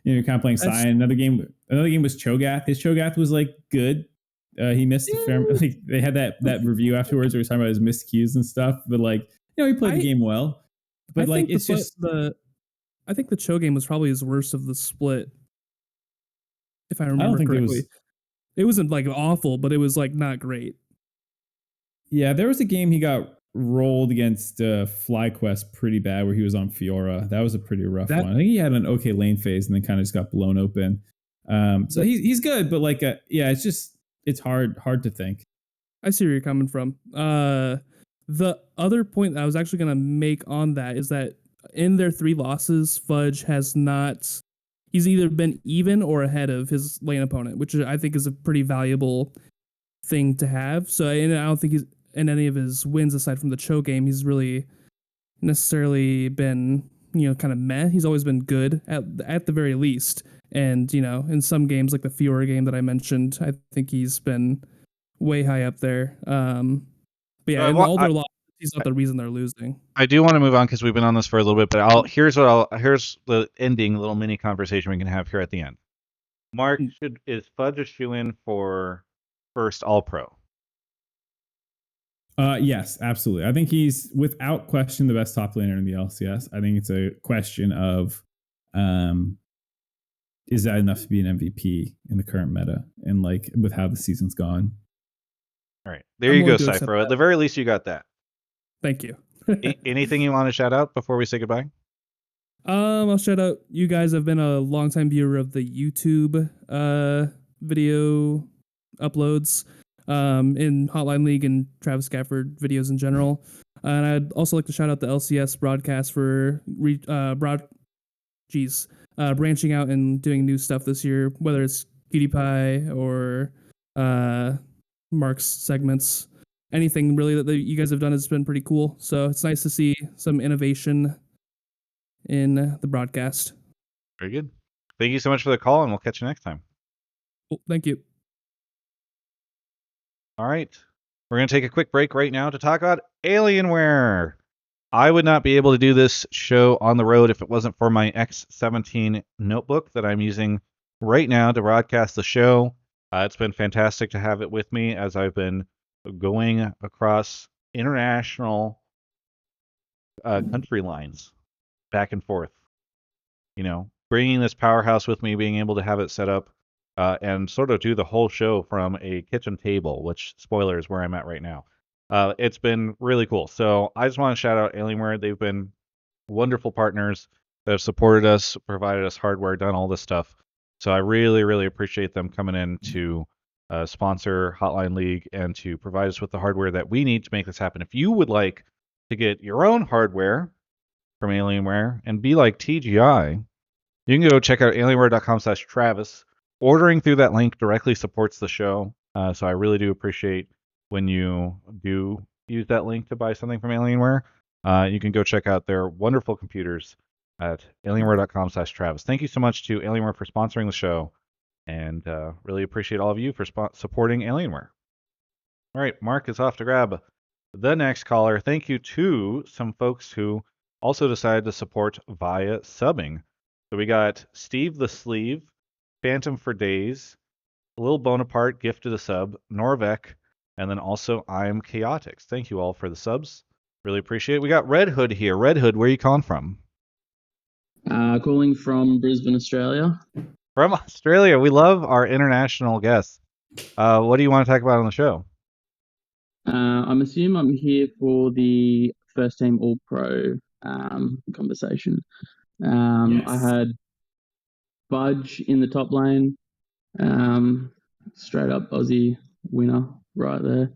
you're kind of playing Scion. Another game was Cho'Gath. His Cho'Gath was like good. He missed a fair. Like they had that review afterwards where he was talking about his missed cues and stuff. But like, he played the game well. But like, it's just I think the Cho game was probably his worst of the split, if I remember correctly. It wasn't like awful, but it was like not great. Yeah, there was a game he got rolled against FlyQuest pretty bad where he was on Fiora. That was a pretty rough one. I think he had an okay lane phase and then kind of just got blown open. So he's good, but like, it's hard to think. I see where you're coming from. The other point that I was actually going to make on that is that in their 3 losses, Fudge has not. He's either been even or ahead of his lane opponent, which I think is a pretty valuable thing to have. So, and I don't think he's in any of his wins aside from the Cho game, he's really necessarily been, kind of meh. He's always been good at the very least. And, in some games like the Fiora game that I mentioned, I think he's been way high up there. But yeah, in all their losses, he's not the reason they're losing. I do want to move on because we've been on this for a little bit, but here's the ending little mini conversation we can have here at the end. Mark, is Fudge a shoe-in for first All-Pro? Yes, absolutely. I think he's without question the best top laner in the LCS. I think it's a question of, is that enough to be an MVP in the current meta and like with how the season's gone? All right, there I'm you go, willing to accept Syphro. At that. the very least, you got that. Thank you. Anything you want to shout out before we say goodbye? I'll shout out. You guys have been a longtime viewer of the YouTube video uploads in Hotline League and Travis Gafford videos in general. And I'd also like to shout out the LCS broadcast for branching out and doing new stuff this year, whether it's PewDiePie or Mark's segments. Anything really that you guys have done has been pretty cool. So it's nice to see some innovation in the broadcast. Very good. Thank you so much for the call, and we'll catch you next time. Cool. Thank you. All right. We're going to take a quick break right now to talk about Alienware. I would not be able to do this show on the road if it wasn't for my X17 notebook that I'm using right now to broadcast the show. It's been fantastic to have it with me as I've been going across international country lines back and forth. You know, bringing this powerhouse with me, being able to have it set up and sort of do the whole show from a kitchen table, which, spoiler, is where I'm at right now. It's been really cool. So I just want to shout out Alienware. They've been wonderful partners that have supported us, provided us hardware, done all this stuff. So I really, really appreciate them coming in to sponsor Hotline League and to provide us with the hardware that we need to make this happen. If you would like to get your own hardware from Alienware and be like TGI, you can go check out alienware.com/Travis. Ordering through that link directly supports the show. So I really do appreciate when you do use that link to buy something from Alienware. You can go check out their wonderful computers at alienware.com/Travis. Thank you so much to Alienware for sponsoring the show, and really appreciate all of you for supporting Alienware. All right, Mark is off to grab the next caller. Thank you to some folks who also decided to support via subbing. So we got Steve the Sleeve, Phantom for Days, Lil Bonaparte gifted a sub, Norvek, and then also I'm Chaotix. Thank you all for the subs. Really appreciate it. We got Redhood here. Redhood, where are you calling from? Calling from Brisbane, Australia. From Australia. We love our international guests. What do you want to talk about on the show? I'm assuming I'm here for the first team All Pro conversation. Yes. I had Fudge in the top lane, straight up Aussie winner right there.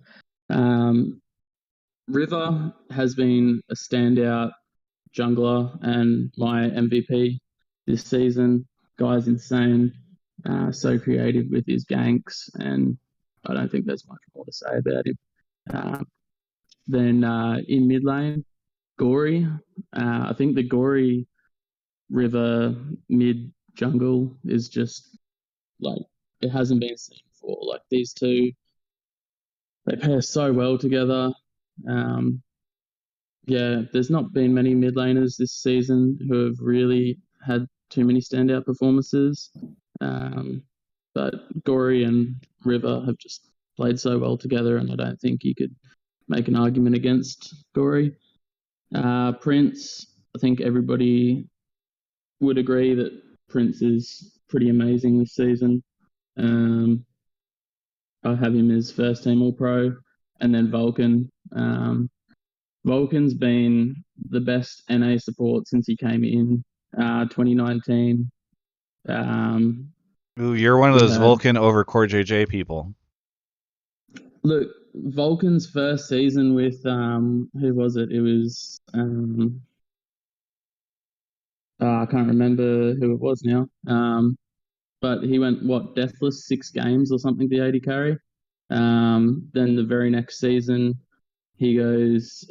River has been a standout jungler and my MVP this season. Guy's insane, so creative with his ganks, and I don't think there's much more to say about him. Then in mid lane, Gori. I think the Gori River mid jungle is just like it hasn't been seen before. Like these two, they pair so well together. Yeah, there's not been many mid laners this season who have really had too many standout performances. But Gori and River have just played so well together, and I don't think you could make an argument against Gori. Prince, I think everybody would agree that Prince is pretty amazing this season. I have him as first team All Pro, and then Vulcan. Vulcan's been the best NA support since he came in 2019. Ooh, you're one of those Vulcan over Core JJ people. Look, Vulcan's first season with who was it? It was I can't remember who it was now. But he went deathless 6 games or something the AD carry. Then the very next season he goes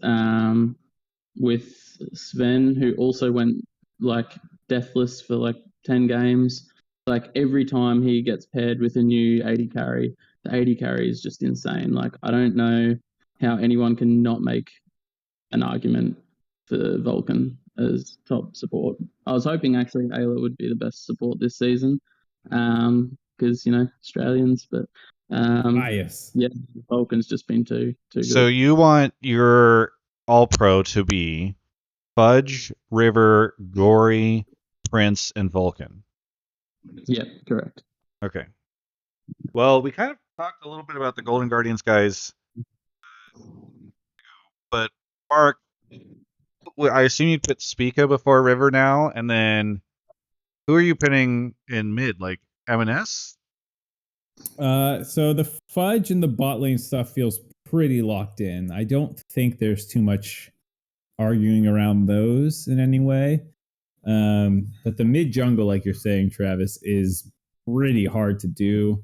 with Sven, who also went like deathless for like 10 games. Like every time he gets paired with a new AD carry, the AD carry is just insane. Like I don't know how anyone can not make an argument for Vulcan as top support. I was hoping actually Ayla would be the best support this season, because Australians, but Bias. yeah, Vulcan's just been too So good. you want your all pro to be Fudge, River, Gori, Prince, and Vulcan. Yeah, correct. Okay. Well, we kind of talked a little bit about the Golden Guardians guys, but Mark, I assume you put Spica before River now, and then who are you pinning in mid, like M&S? So the Fudge and the bot lane stuff feels pretty locked in. I don't think there's too much arguing around those in any way. But the mid jungle, like you're saying, Travis, is pretty hard to do.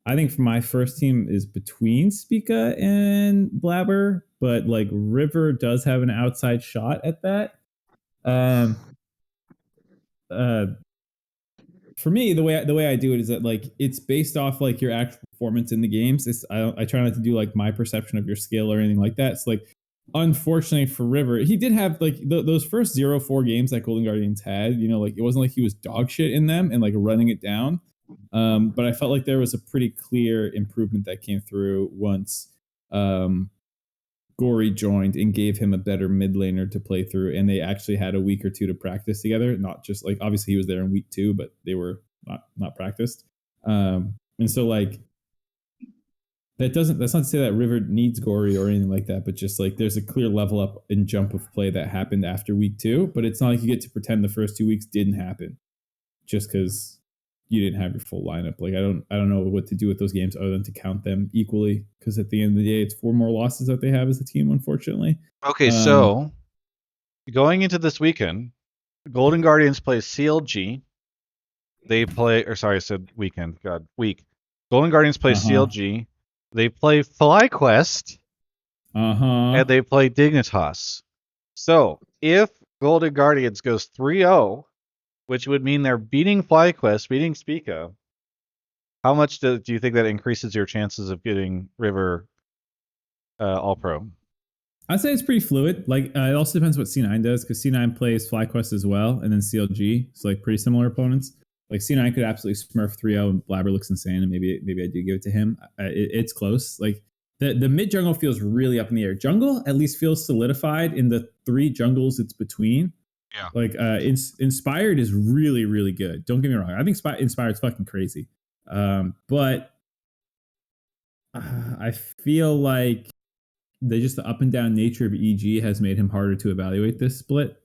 I think for my first team is between Spica and Blabber, but like River does have an outside shot at that. Um, uh, for me, the way I do it is that like it's based off like your actual performance in the games. I try not to do like my perception of your skill or anything like that. So like, unfortunately for River, he did have like those first 0-4 games that Golden Guardians had. Like it wasn't like he was dog shit in them and like running it down. But I felt like there was a pretty clear improvement that came through once Gori joined and gave him a better mid laner to play through, and they actually had a week or two to practice together. Not just like obviously he was there in week 2, but they were not practiced. And so like that's not to say that River needs Gori or anything like that, but just like there's a clear level up and jump of play that happened after week 2. But it's not like you get to pretend the first 2 weeks didn't happen just because you didn't have your full lineup. Like I don't know what to do with those games other than to count them equally, because at the end of the day, it's 4 more losses that they have as a team, unfortunately. Okay, so going into this weekend, Golden Guardians play CLG. They play, or sorry, I said weekend. God, week. Golden Guardians play CLG. They play FlyQuest. And they play Dignitas. So if Golden Guardians goes 3-0, which would mean they're beating FlyQuest, beating Spica, how much do you think that increases your chances of getting River All Pro? I'd say it's pretty fluid. Like it also depends what C9 does, because C9 plays FlyQuest as well, and then CLG. So like pretty similar opponents. Like C9 could absolutely smurf 3-0 and Blabber looks insane, and maybe I do give it to him. It's close. Like the mid jungle feels really up in the air. Jungle at least feels solidified in the 3 jungles it's between. Yeah. Like Inspired is really, really good. Don't get me wrong. I think Inspired's fucking crazy. But I feel like the up and down nature of EG has made him harder to evaluate this split.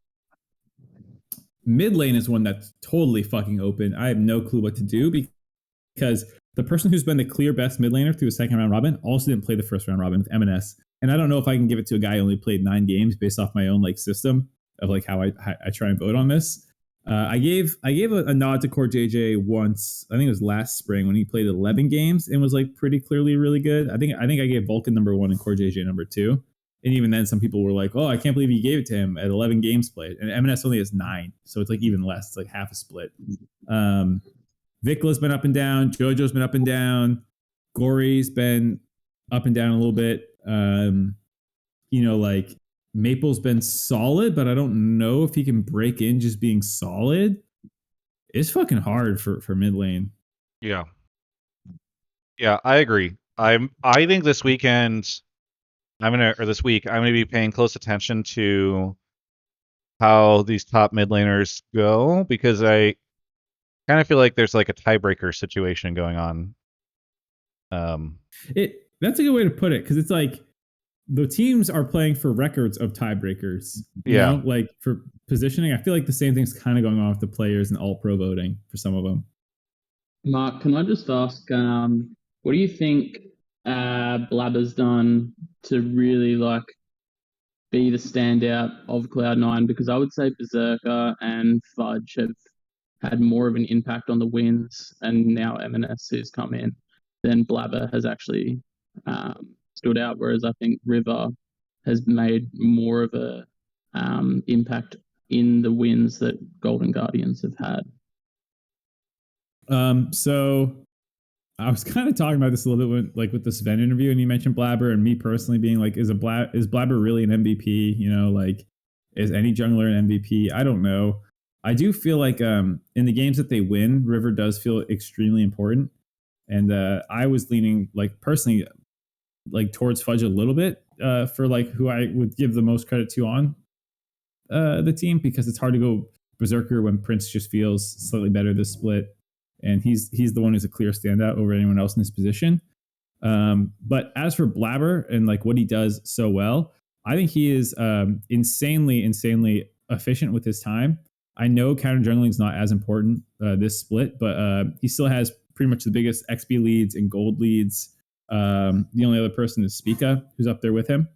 Mid lane is one that's totally fucking open. I have no clue what to do, because the person who's been the clear best mid laner through a second round robin also didn't play the first round robin with M&S. And I don't know if I can give it to a guy who only played 9 games based off my own like system of like how I try and vote on this. I gave a nod to CoreJJ once. I think it was last spring when he played 11 games and was like pretty clearly really good. I think I gave Vulcan number 1 and CoreJJ number 2. And even then, some people were like, "Oh, I can't believe you gave it to him at 11 games played." And M&S only has 9, so it's like even less. It's like half a split. Vicla's been up and down. JoJo's been up and down. Gori's been up and down a little bit. Like Maple's been solid, but I don't know if he can break in just being solid. It's fucking hard for mid lane. Yeah. Yeah, I agree. I think this weekend I'm gonna be paying close attention to how these top mid laners go, because I kind of feel like there's like a tiebreaker situation going on. That's a good way to put it, because it's like the teams are playing for records of tiebreakers. You know, like for positioning, I feel like the same thing's kind of going on with the players and all pro voting for some of them. Mark, can I just ask, what do you think Blabber's done to really like be the standout of Cloud9? Because I would say Berserker and Fudge have had more of an impact on the wins, and now M&S who's come in, then Blabber has actually stood out, whereas I think River has made more of a impact in the wins that Golden Guardians have had. So I was kind of talking about this a little bit with the Sven interview, and you mentioned Blabber, and me personally being like, is Blabber really an MVP? Like, is any jungler an MVP? I don't know. I do feel like in the games that they win, River does feel extremely important. And I was leaning like personally like towards Fudge a little bit for like who I would give the most credit to on the team, because it's hard to go berserker when Prince just feels slightly better this split, and he's the one who's a clear standout over anyone else in his position. But as for Blabber and like what he does so well, I think he is insanely efficient with his time. I know counter jungling is not as important this split, but he still has pretty much the biggest XP leads and gold leads. The only other person is Spica, who's up there with him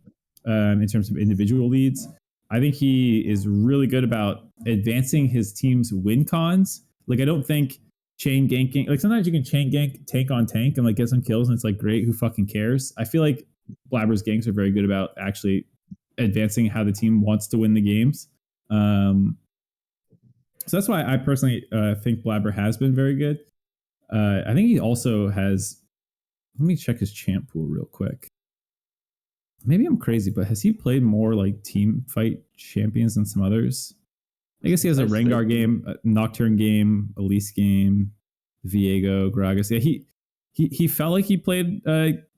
in terms of individual leads. I think he is really good about advancing his team's win cons. Like, I don't think chain ganking, like sometimes you can chain gank tank on tank and like get some kills and it's like great, who fucking cares? I feel like Blabber's ganks are very good about actually advancing how the team wants to win the games. So that's why I personally think Blabber has been very good. I think he also has, let me check his champ pool real quick. Maybe I'm crazy, but has he played more like team fight champions than some others? I guess he has a Rengar game, a Nocturne game, Elise game, Viego, Gragas. Yeah, he felt like he played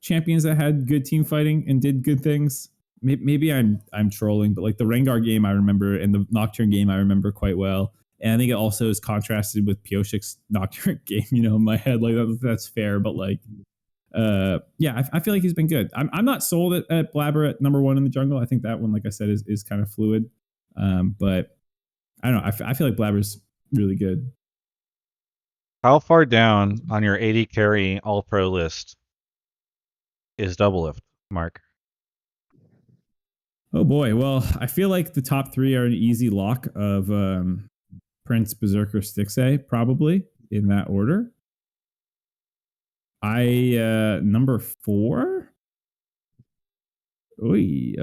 champions that had good team fighting and did good things. Maybe I'm trolling, but like the Rengar game I remember and the Nocturne game I remember quite well. And I think it also is contrasted with Pioshik's Nocturne game, you know, in my head. Like that's fair, but like yeah, I feel like he's been good. I'm not sold at Blabber at number 1 in the jungle. I think that one, like I said, is kind of fluid. But I don't know. I feel like Blabber's really good. How far down on your 80 carry all pro list is Doublelift, Mark? Oh boy. Well, I feel like the top 3 are an easy lock of Prince, Berserker, Stixxay, probably in that order. Number 4. Probably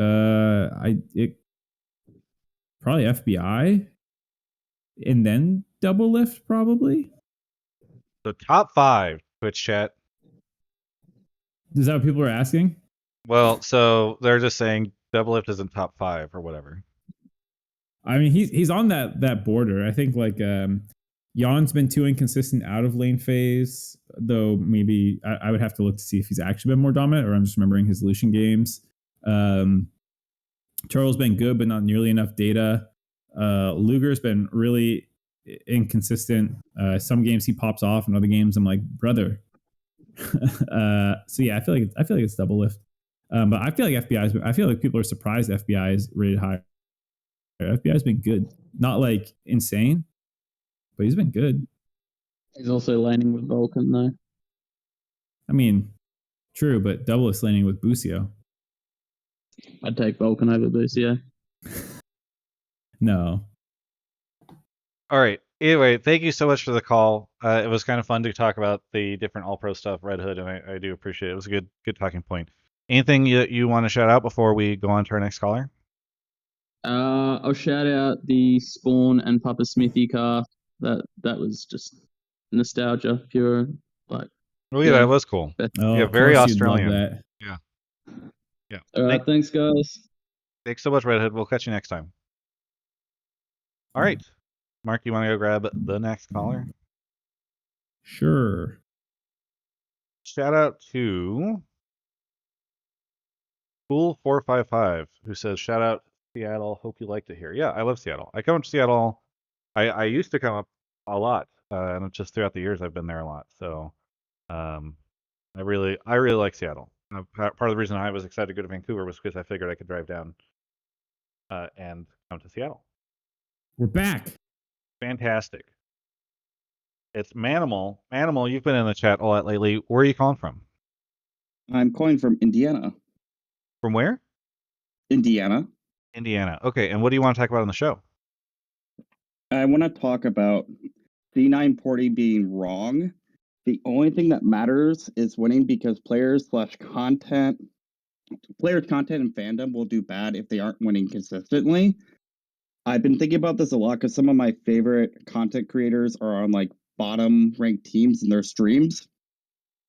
FBI, and then Doublelift, probably. So top 5, Twitch chat. Is that what people are asking? Well, so they're just saying Doublelift is in top 5 or whatever. I mean, he's on that border. I think like Jan's been too inconsistent out of lane phase, though maybe I would have to look to see if he's actually been more dominant or I'm just remembering his Lucian games. Turtle's been good, but not nearly enough data. Luger's been really inconsistent. Some games he pops off, and other games I'm like, brother. So yeah, I feel like it's Doublelift. But I feel like I feel like people are surprised FBI is rated higher. FBI has been good, not like insane, but he's been good. He's also laning with Vulcan though. I mean, true, but Doublelift's laning with Busio. I'd take Vulcan over Busio. No. All right. Anyway, thank you so much for the call. It was kind of fun to talk about the different all pro stuff, Redhood, and I do appreciate it. It was a good talking point. Anything you want to shout out before we go on to our next caller? I'll shout out the Spawn and Papa Smithy car. That was just nostalgia, pure. Like, Oh yeah, that was cool. Oh, yeah, very of course you'd love Australian. that. Yeah. All right, thanks guys. Thanks so much, Redhood. We'll catch you next time. All right, Mark, you want to go grab the next caller? Sure. Shout out to Cool455, who says, shout out Seattle. Hope you liked it here. Yeah, I love Seattle. I come to Seattle. I used to come up a lot, and just throughout the years I've been there a lot. So, I really like Seattle. Part of the reason I was excited to go to Vancouver was because I figured I could drive down and come to Seattle. We're back. Fantastic. It's Manimal. Manimal, you've been in the chat a lot lately. Where are you calling from? I'm calling from Indiana. From where? Indiana. Indiana. Okay, and what do you want to talk about on the show? I want to talk about C9 Porti being wrong. The only thing that matters is winning, because players content and fandom will do bad if they aren't winning consistently. I've been thinking about this a lot because some of my favorite content creators are on like bottom ranked teams, and their streams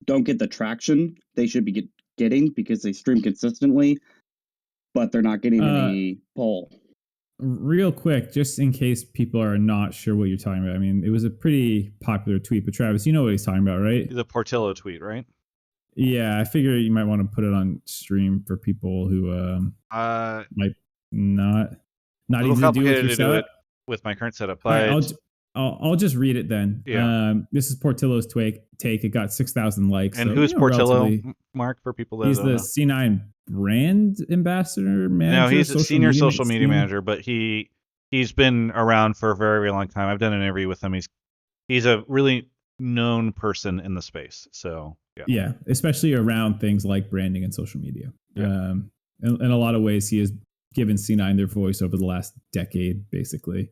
don't get the traction they should be getting because they stream consistently, but they're not getting any pull. real quick, just in case people are not sure what you're talking about. I mean, it was a pretty popular tweet, but Travis, you know what he's talking about, right? The Portillo tweet, right? Yeah, I figure you might want to put it on stream for people who might not a little easy to do with complicated your to do it setup. with my current setup, All right, but I'll just read it then. Yeah. This is Portillo's take. It got 6,000 likes. and so, who's Portillo, relatively. Mark, for people that He's don't the know? C9 brand ambassador manager. No, he's a senior social media Steam. manager, but he's been around for a very, very long time. I've done an interview with him. He's a really known person in the space. So Yeah, especially around things like branding and social media. Yeah. In a lot of ways, he has given C9 their voice over the last decade, basically.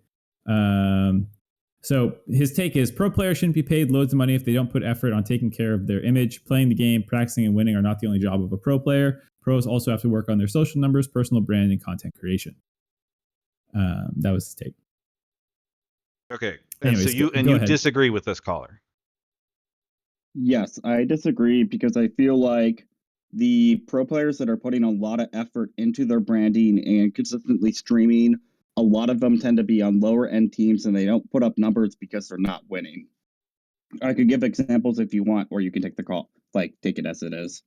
So his take is pro players shouldn't be paid loads of money if they don't put effort on taking care of their image. Playing the game, practicing, and winning are not the only job of a pro player. Pros also have to work on their social numbers, personal brand, and content creation. That was his take. Okay. And Anyways, so you go ahead. disagree with this caller? Yes, I disagree because I feel like the pro players that are putting a lot of effort into their branding and consistently streaming, a lot of them tend to be on lower end teams and they don't put up numbers because they're not winning. I could give examples if you want, or you can take the call. Like, take it as it is.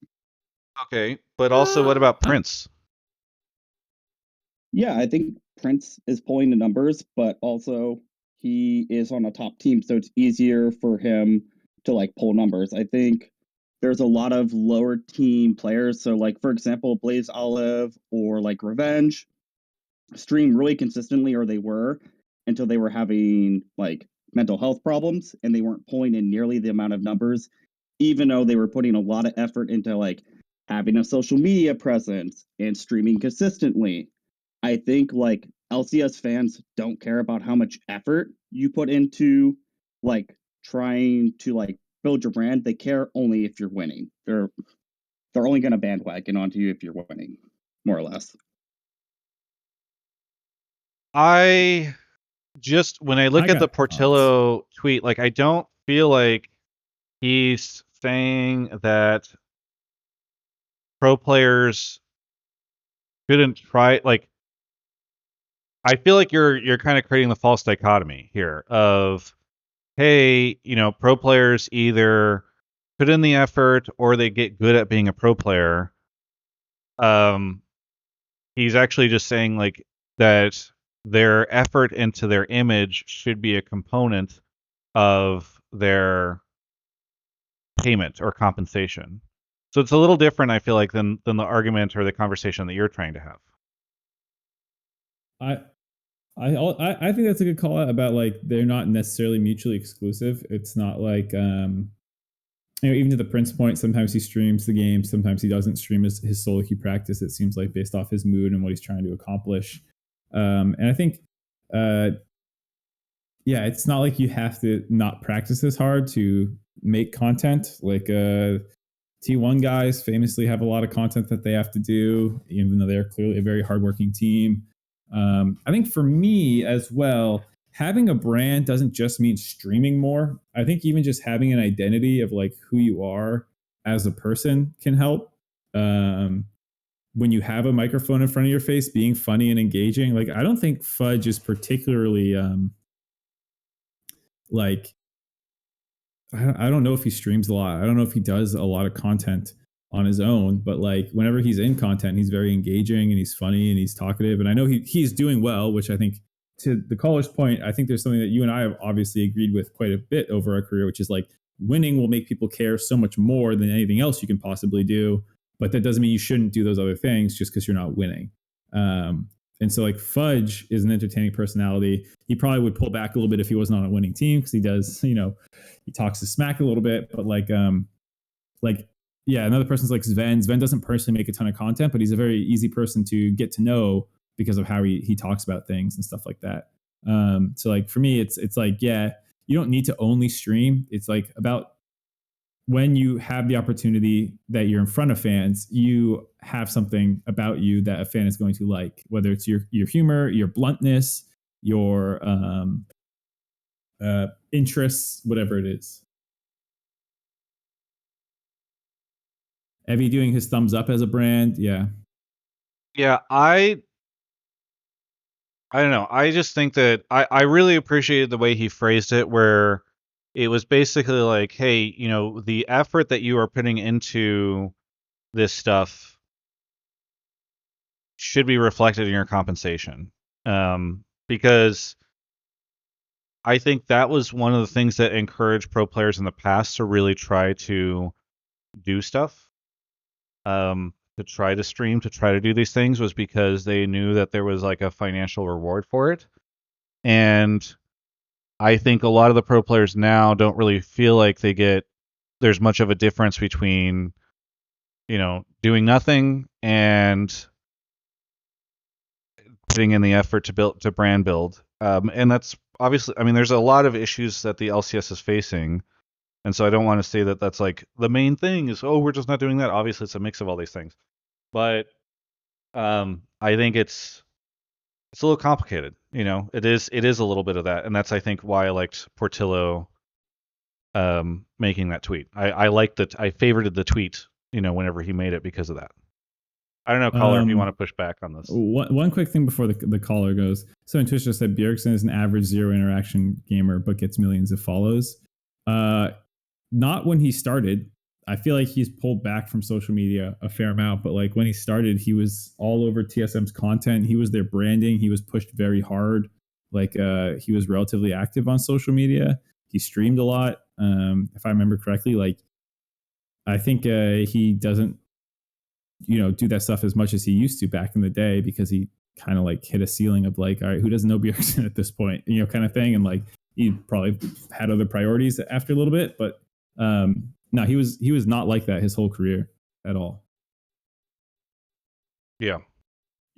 Okay. But also, what about Prince? Yeah, I think Prince is pulling the numbers, but also he is on a top team, so it's easier for him to like pull numbers. I think there's a lot of lower team players. So, like for example, Blaze Olive or like Revenge stream really consistently, or they were until they were having like mental health problems and they weren't pulling in nearly the amount of numbers, even though they were putting a lot of effort into like having a social media presence and streaming consistently. I think like LCS fans don't care about how much effort you put into like trying to like build your brand. They care only if you're winning. They're only going to bandwagon onto you if you're winning, more or less. I just when I look at the Portillo tweet, like I don't feel like he's saying that pro players shouldn't try. Like I feel like you're kind of creating the false dichotomy here of, hey, pro players either put in the effort or they get good at being a pro player. He's actually just saying like that their effort into their image should be a component of their payment or compensation. So it's a little different, I feel like, than the argument or the conversation that you're trying to have. I think that's a good call out about like they're not necessarily mutually exclusive. It's not like even to the Prince point, sometimes he streams the game, sometimes he doesn't stream his solo queue practice. It seems like based off his mood and what he's trying to accomplish. And I think yeah, it's not like you have to not practice this hard to make content. Like T1 guys famously have a lot of content that they have to do, even though they're clearly a very hardworking team. I think for me as well, having a brand doesn't just mean streaming more. I think even just having an identity of like who you are as a person can help. When you have a microphone in front of your face, being funny and engaging. Like I don't think Fudge is particularly like I don't know if he streams a lot. I don't know if he does a lot of content on his own, but like whenever he's in content, he's very engaging and he's funny and he's talkative. And I know he's doing well, which I think to the caller's point, I think there's something that you and I have obviously agreed with quite a bit over our career, which is like winning will make people care so much more than anything else you can possibly do. But that doesn't mean you shouldn't do those other things just because you're not winning. And so like Fudge is an entertaining personality. He probably would pull back a little bit if he wasn't on a winning team because he does, he talks to smack a little bit, but yeah, another person's like Sven. Sven doesn't personally make a ton of content, but he's a very easy person to get to know because of how he talks about things and stuff like that. So like for me, it's like, yeah, you don't need to only stream. It's like about when you have the opportunity that you're in front of fans, you have something about you that a fan is going to like, whether it's your humor, your bluntness, your interests, whatever it is. Evie doing his thumbs up as a brand, yeah. Yeah, I I don't know. I just think that I really appreciated the way he phrased it, where it was basically like, hey, you know, the effort that you are putting into this stuff should be reflected in your compensation. Because I think that was one of the things that encouraged pro players in the past to really try to do stuff, to try to stream, to try to do these things, was because they knew that there was like a financial reward for it. And I think a lot of the pro players now don't really feel like there's much of a difference between, you know, doing nothing and putting in the effort to brand build. And that's obviously, I mean, there's a lot of issues that the LCS is facing. And so I don't want to say that that's like the main thing is, oh, we're just not doing that. Obviously, it's a mix of all these things. But I think it's a little complicated. You know, it is a little bit of that. And that's, I think, why I liked Portillo making that tweet. I liked that. I favorited the tweet, you know, whenever he made it because of that. I don't know, caller, if you want to push back on this. One quick thing before the caller goes. So in Twitch just said Bjergsen is an average zero interaction gamer, but gets millions of follows. Not when he started. I feel like he's pulled back from social media a fair amount, but like when he started, he was all over TSM's content. He was their branding. He was pushed very hard. Like he was relatively active on social media. He streamed a lot. If I remember correctly, like I think he doesn't, you know, do that stuff as much as he used to back in the day because he kind of like hit a ceiling of like, all right, who doesn't know Bjergsen at this point, you know, kind of thing. And like he probably had other priorities after a little bit, but no, he was not like that his whole career at all. Yeah.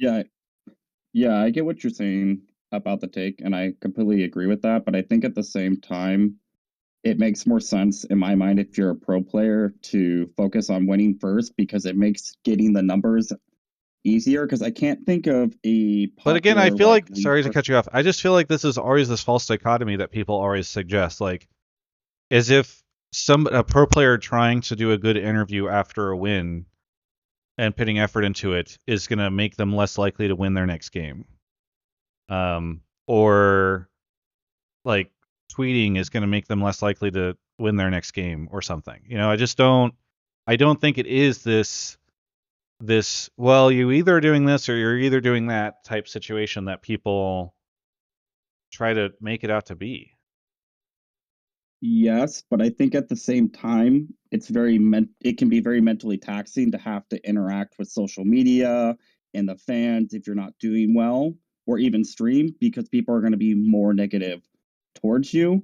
I get what you're saying about the take, and I completely agree with that. But I think at the same time, it makes more sense in my mind if you're a pro player to focus on winning first, because it makes getting the numbers easier. Because I can't think of a popular, but again, I feel like sorry to league cut you off. I just feel like this is always this false dichotomy that people always suggest, like as if a pro player trying to do a good interview after a win and putting effort into it is going to make them less likely to win their next game. Or like tweeting is going to make them less likely to win their next game or something. You know, I don't think it is this well, you either doing this or you're either doing that type situation that people try to make it out to be. Yes, but I think at the same time, it can be very mentally taxing to have to interact with social media and the fans if you're not doing well, or even stream, because people are going to be more negative towards you.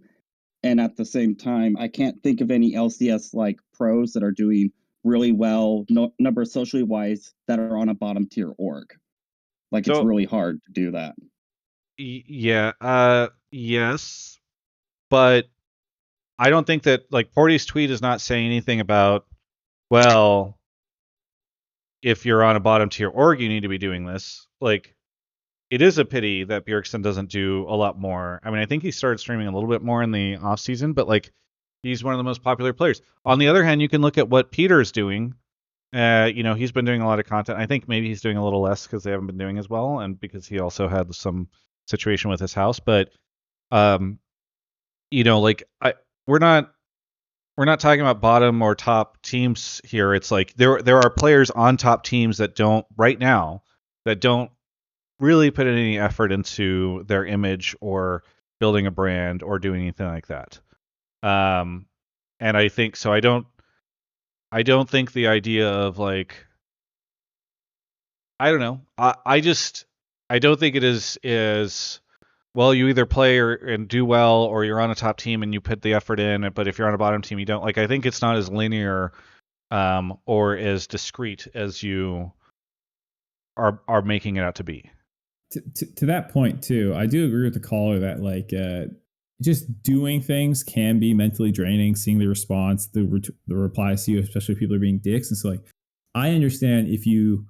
And at the same time, I can't think of any LCS like pros that are doing really well, number socially wise, that are on a bottom tier org. Like it's really hard to do that. Yeah, yes, but I don't think that like Porti's tweet is not saying anything about, well, if you're on a bottom tier org, you need to be doing this. Like, it is a pity that Bjergsen doesn't do a lot more. I mean, I think he started streaming a little bit more in the off season, but like, he's one of the most popular players. On the other hand, you can look at what Peter's doing. You know, he's been doing a lot of content. I think maybe he's doing a little less because they haven't been doing as well, and because he also had some situation with his house. But, you know, like we're not talking about bottom or top teams here. It's like there are players on top teams that don't right now that don't really put any effort into their image or building a brand or doing anything like that. And I think so. I don't think the idea of like, I don't know. I don't think it is well, you either play and do well, or you're on a top team and you put the effort in. But if you're on a bottom team, you don't. Like, I think it's not as linear, or as discrete as you are making it out to be. To that point too, I do agree with the caller that like just doing things can be mentally draining. Seeing the response, the replies to you, especially if people are being dicks, and so like I understand if you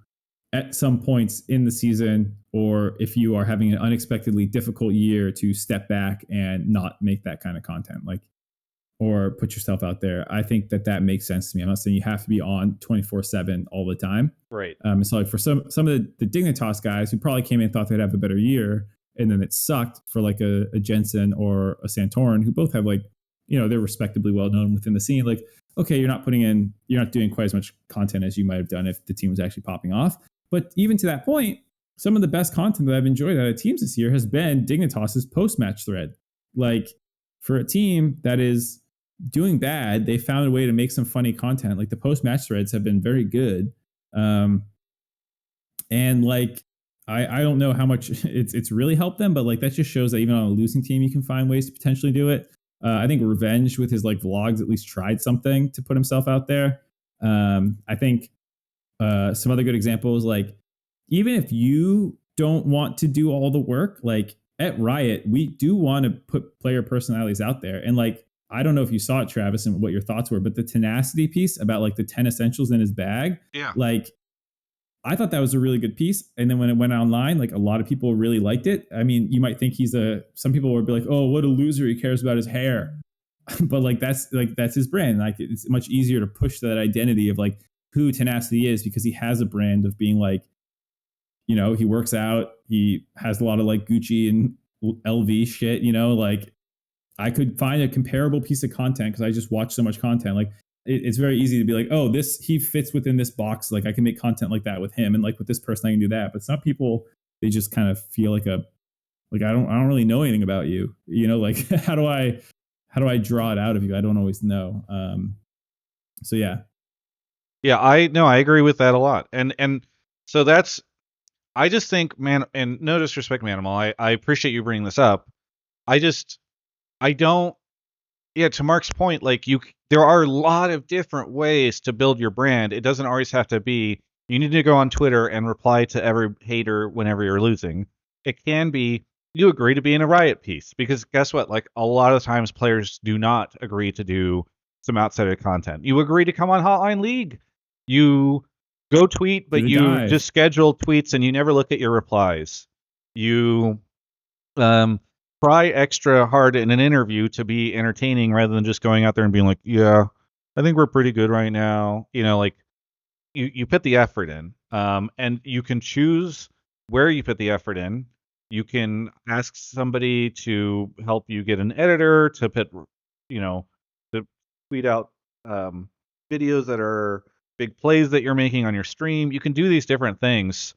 at some points in the season, or if you are having an unexpectedly difficult year, to step back and not make that kind of content, like, or put yourself out there. I think that makes sense to me. I'm not saying you have to be on 24/7 all the time. Right. So like for some of the Dignitas guys who probably came in and thought they'd have a better year, and then it sucked for like a Jensen or a Santorin, who both have like, they're respectably well known within the scene. Like, okay, you're not doing quite as much content as you might have done if the team was actually popping off. But even to that point, some of the best content that I've enjoyed out of teams this year has been Dignitas's post-match thread. Like, for a team that is doing bad, they found a way to make some funny content. Like, the post-match threads have been very good. And like, I don't know how much it's really helped them, but like that just shows that even on a losing team, you can find ways to potentially do it. I think Revenge with his like vlogs at least tried something to put himself out there. I think some other good examples, like even if you don't want to do all the work, like at Riot, we do want to put player personalities out there. And like, I don't know if you saw it, Travis, and what your thoughts were, but the tenacity piece about like the 10 essentials in his bag, like I thought that was a really good piece. And then when it went online, like a lot of people really liked it. I mean, you might think some people would be like, oh, what a loser. He cares about his hair. But like, that's his brand. Like it's much easier to push that identity of like who Tenacity is, because he has a brand of being like, he works out. He has a lot of like Gucci and LV shit, like I could find a comparable piece of content because I just watch so much content. Like it's very easy to be like, oh, he fits within this box. Like I can make content like that with him, and like with this person I can do that. But some people, they just kind of feel like I don't really know anything about you. Like how do I draw it out of you? I don't always know. So yeah. Yeah, I agree with that a lot. And so I just think, man, and no disrespect, Manimal, I appreciate you bringing this up. I don't. Yeah, to Mark's point, like there are a lot of different ways to build your brand. It doesn't always have to be you need to go on Twitter and reply to every hater whenever you're losing. It can be you agree to be in a Riot piece, because guess what? Like a lot of times players do not agree to do some outside content. You agree to come on Hotline League. You go tweet, but you just schedule tweets and you never look at your replies. You try extra hard in an interview to be entertaining rather than just going out there and being like, yeah, I think we're pretty good right now. Like you put the effort in, and you can choose where you put the effort in. You can ask somebody to help you get an editor to put, to tweet out videos that are big plays that you're making on your stream. You can do these different things.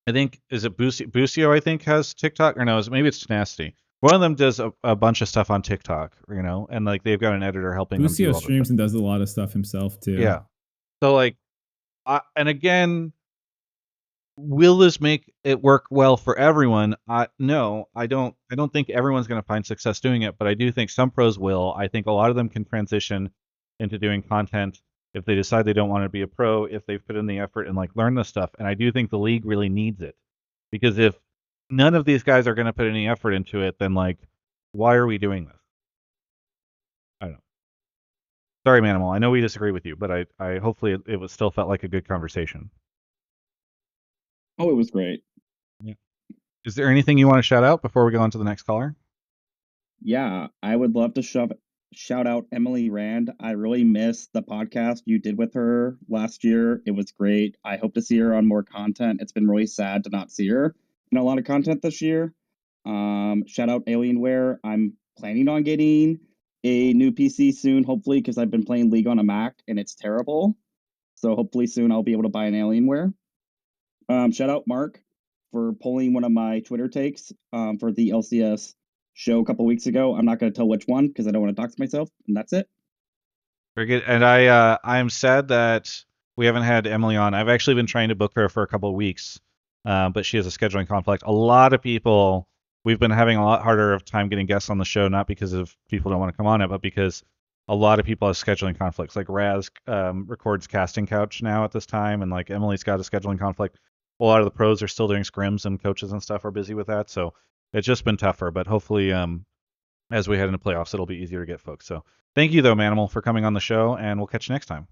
I think, is it Busio, I think, has TikTok, or no, maybe it's Tenacity. One of them does a bunch of stuff on TikTok, and like they've got an editor helping them do all streams and does a lot of stuff himself too. Yeah. So like, and again, will this make it work well for everyone? No, I don't think everyone's going to find success doing it, but I do think some pros will. I think a lot of them can transition into doing content if they decide they don't want to be a pro, if they've put in the effort and like learn this stuff. And I do think the league really needs it, because if none of these guys are going to put any effort into it, then like, why are we doing this? I don't know. Sorry, Manimal. I know we disagree with you, but I hopefully it was still felt like a good conversation. Oh, it was great. Yeah. Is there anything you want to shout out before we go on to the next caller? Yeah, I would love to shout out Emily Rand. I really missed the podcast you did with her last year. It was great. I hope to see her on more content. It's been really sad to not see her in a lot of content this year. Shout out Alienware. I'm planning on getting a new PC soon, hopefully, because I've been playing League on a Mac and it's terrible. So hopefully soon I'll be able to buy an Alienware. Shout out Mark for pulling one of my Twitter takes for the LCS show a couple weeks ago. I'm not going to tell which one because I don't want to dox myself, and that's it. Very good. And I'm sad that we haven't had Emily on. I've actually been trying to book her for a couple of weeks, but she has a scheduling conflict. A lot of people, we've been having a lot harder of time getting guests on the show, not because of people don't want to come on it, but because a lot of people have scheduling conflicts. Like Raz records Casting Couch now at this time, and like Emily's got a scheduling conflict. A lot of the pros are still doing scrims, and coaches and stuff are busy with that. So it's just been tougher, but hopefully as we head into playoffs, it'll be easier to get folks. So thank you, though, Manimal, for coming on the show, and we'll catch you next time.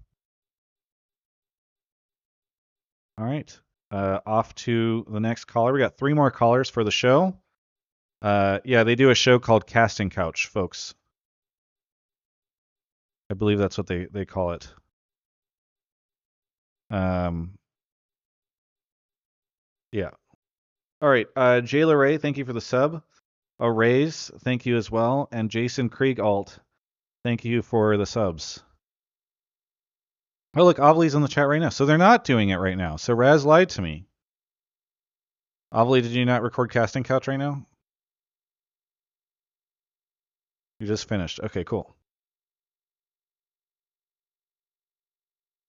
All right. Off to the next caller. We got 3 more callers for the show. Yeah, they do a show called Casting Couch, folks. I believe that's what they call it. Yeah. All right. Jayla Ray, thank you for the sub. Rays, thank you as well. And Jason Krieg Alt, thank you for the subs. Oh, look, Ovly's in the chat right now. So they're not doing it right now. So Raz lied to me. Ovly, did you not record Casting Couch right now? You just finished. Okay, cool.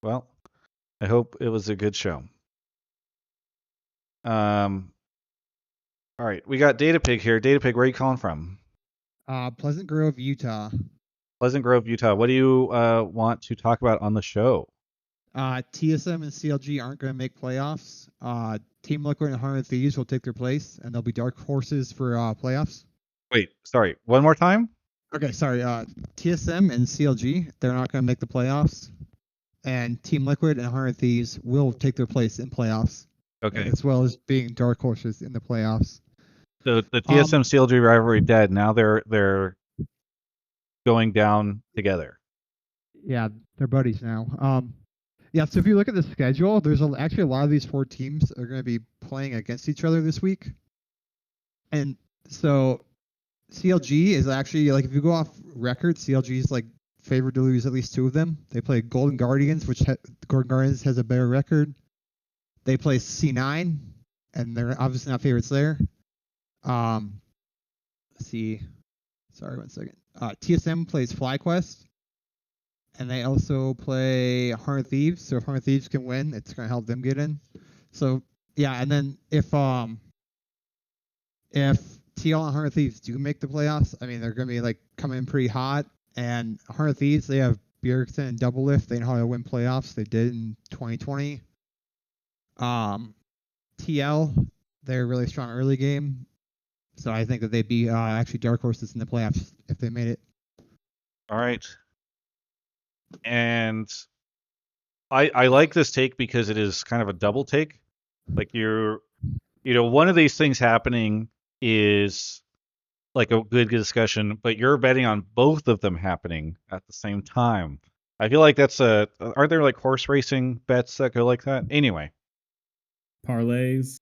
Well, I hope it was a good show. All right, we got Datapig here. Datapig, where are you calling from? Pleasant Grove, Utah. Pleasant Grove, Utah. What do you want to talk about on the show? TSM and CLG aren't going to make playoffs. Team Liquid and 100 Thieves will take their place, and they'll be dark horses for playoffs. Wait, sorry. One more time? Okay, sorry. TSM and CLG, they're not going to make the playoffs. And Team Liquid and 100 Thieves will take their place in playoffs. Okay. As well as being dark horses in the playoffs. So the TSM CLG rivalry dead. Now they're going down together. Yeah, they're buddies now. Yeah, so if you look at the schedule, there's actually a lot of these 4 teams are going to be playing against each other this week. And so CLG is actually, like, if you go off record, CLG is, like, favored to lose at least 2 of them. They play Golden Guardians, which Golden Guardians has a better record. They play C9, and they're obviously not favorites there. Let's see. Sorry, 1 second. TSM plays FlyQuest. And they also play 100 Thieves, so if 100 Thieves can win, it's going to help them get in. So, yeah, and then if TL and 100 Thieves do make the playoffs, I mean, they're going to be, like, coming in pretty hot. And 100 Thieves, they have Bjergsen and Double Lift. They know how to win playoffs. They did in 2020. TL, they're a really strong early game. So I think that they'd be actually dark horses in the playoffs if they made it. All right. And I like this take because it is kind of a double take. Like one of these things happening is like a good discussion, but you're betting on both of them happening at the same time. I feel like that's aren't there like horse racing bets that go like that? Anyway. Parlays.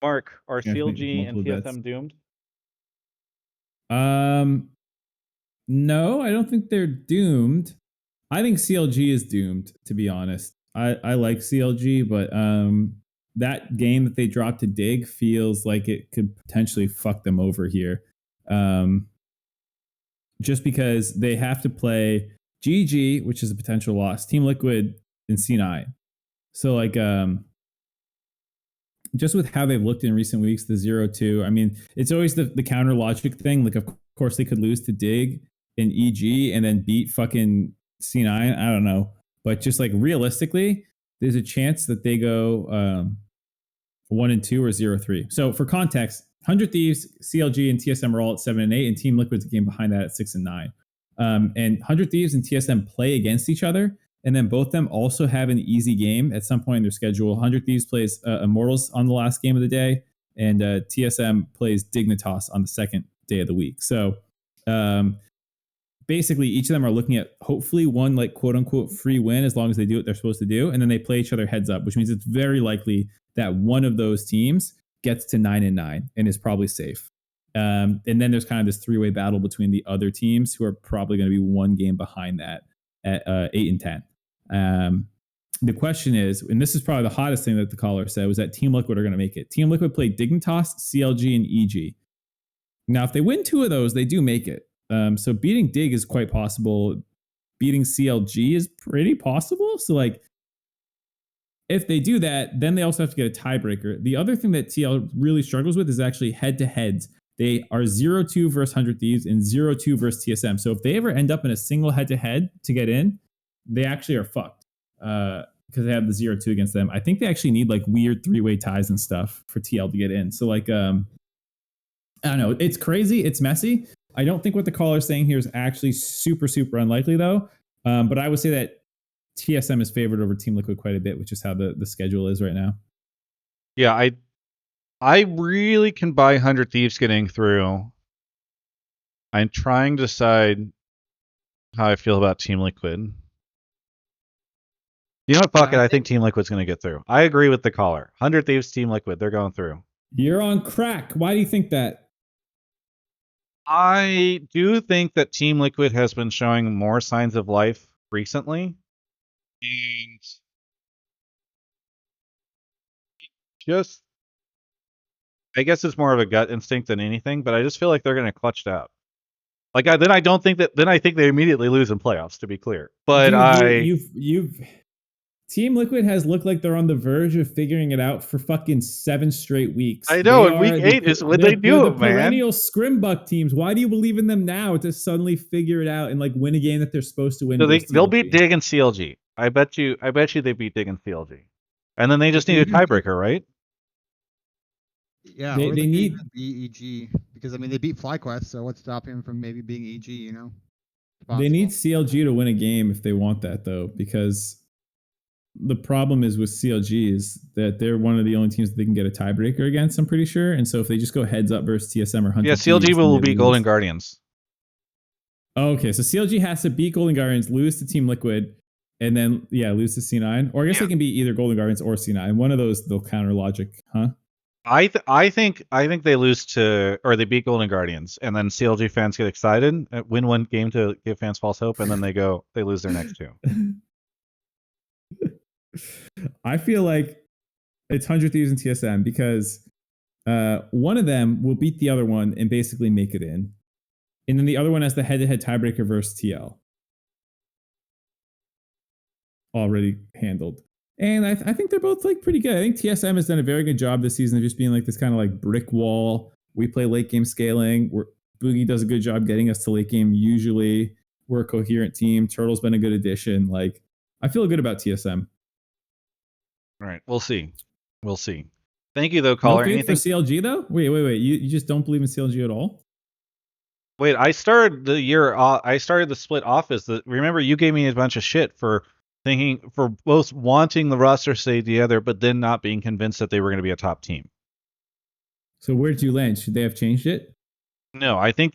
Mark, are Yeah, CLG and TSM bets. doomed? No, I don't think they're doomed. I think CLG is doomed, to be honest. I like CLG, but that game that they dropped to Dig feels like it could potentially fuck them over here. Just because they have to play GG, which is a potential loss, Team Liquid, and C9. So like just with how they've looked in recent weeks, the 0-2, I mean, it's always the counter logic thing. Like, of course, they could lose to Dig and EG and then beat fucking C9. I don't know. But just like realistically, there's a chance that they go 1-2 or 0-3. So for context, 100 Thieves, CLG, and TSM are all at 7 and 8, and Team Liquid's a game behind that at 6 and 9. And 100 Thieves and TSM play against each other. And then both of them also have an easy game at some point in their schedule. 100 Thieves plays Immortals on the last game of the day, and TSM plays Dignitas on the second day of the week. So basically, each of them are looking at hopefully one like quote unquote free win as long as they do what they're supposed to do. And then they play each other heads up, which means it's very likely that one of those teams gets to 9 and 9 and is probably safe. And then there's kind of this 3-way battle between the other teams who are probably going to be one game behind that at 8 and 10. The question is, and this is probably the hottest thing that the caller said, was that Team Liquid are going to make it. Team Liquid played Dignitas, CLG, and EG. Now, if they win 2 of those, they do make it. So beating Dig is quite possible. Beating CLG is pretty possible. So like, if they do that, then they also have to get a tiebreaker. The other thing that TL really struggles with is actually head-to-heads. They are 0-2 versus 100 Thieves and 0-2 versus TSM. So if they ever end up in a single head-to-head to get in, they actually are fucked because they have the 0-2 against them. I think they actually need like weird 3-way ties and stuff for TL to get in. So like, I don't know. It's crazy. It's messy. I don't think what the caller is saying here is actually super, super unlikely though. But I would say that TSM is favored over Team Liquid quite a bit, which is how the schedule is right now. Yeah, I really can buy 100 Thieves getting through. I'm trying to decide how I feel about Team Liquid. You know what? Fuck it. I think Team Liquid's going to get through. I agree with the caller. 100 Thieves, Team Liquid, they're going through. You're on crack. Why do you think that? I do think that Team Liquid has been showing more signs of life recently. And just, I guess it's more of a gut instinct than anything, but I just feel like they're going to clutch it out. Like, then I don't think that. Then I think they immediately lose in playoffs. To be clear, but Dude, you've Team Liquid has looked like they're on the verge of figuring it out for fucking 7 straight weeks. I know. They And week are 8 is when they they're do the it, man. perennial scrimbuck teams. Why do you believe in them now to suddenly figure it out and like win a game that they're supposed to win? So versus they'll TLG? beat Dig and CLG. I bet you they beat Dig and CLG, and then they just need a tiebreaker, right? Yeah, They or they need- could be EG because I mean they beat FlyQuest, so what's stopping them from maybe being EG? You know, It's They need possible. CLG to win a game if they want that though, because the problem is with CLG is that they're one of the only teams that they can get a tiebreaker against, I'm pretty sure. And so if they just go heads up versus TSM or Hunter, Yeah, CLG will beat Golden Guardians. Okay, so CLG has to beat Golden Guardians, lose to Team Liquid, and then lose to C9. Or I guess they can beat either Golden Guardians or C9. One of those they'll counter logic, huh? I think they lose to, or they beat Golden Guardians, and then CLG fans get excited, win one game to give fans false hope, and then they lose their next 2. I feel like it's 100 Thieves and TSM because one of them will beat the other one and basically make it in. And then the other one has the head-to-head tiebreaker versus TL. Already handled. And I think they're both like pretty good. I think TSM has done a very good job this season of just being like this kind of like brick wall. We play late game scaling. Boogie does a good job getting us to late game. Usually we're a coherent team. Turtle's been a good addition. Like I feel good about TSM. All right, we'll see. Thank you though, caller. No faith Anything for CLG though? Wait. You just don't believe in CLG at all? Wait, I started the split off as remember you gave me a bunch of shit for both wanting the roster to stay together, but then not being convinced that they were going to be a top team. So where did you land? Should they have changed it? No, I think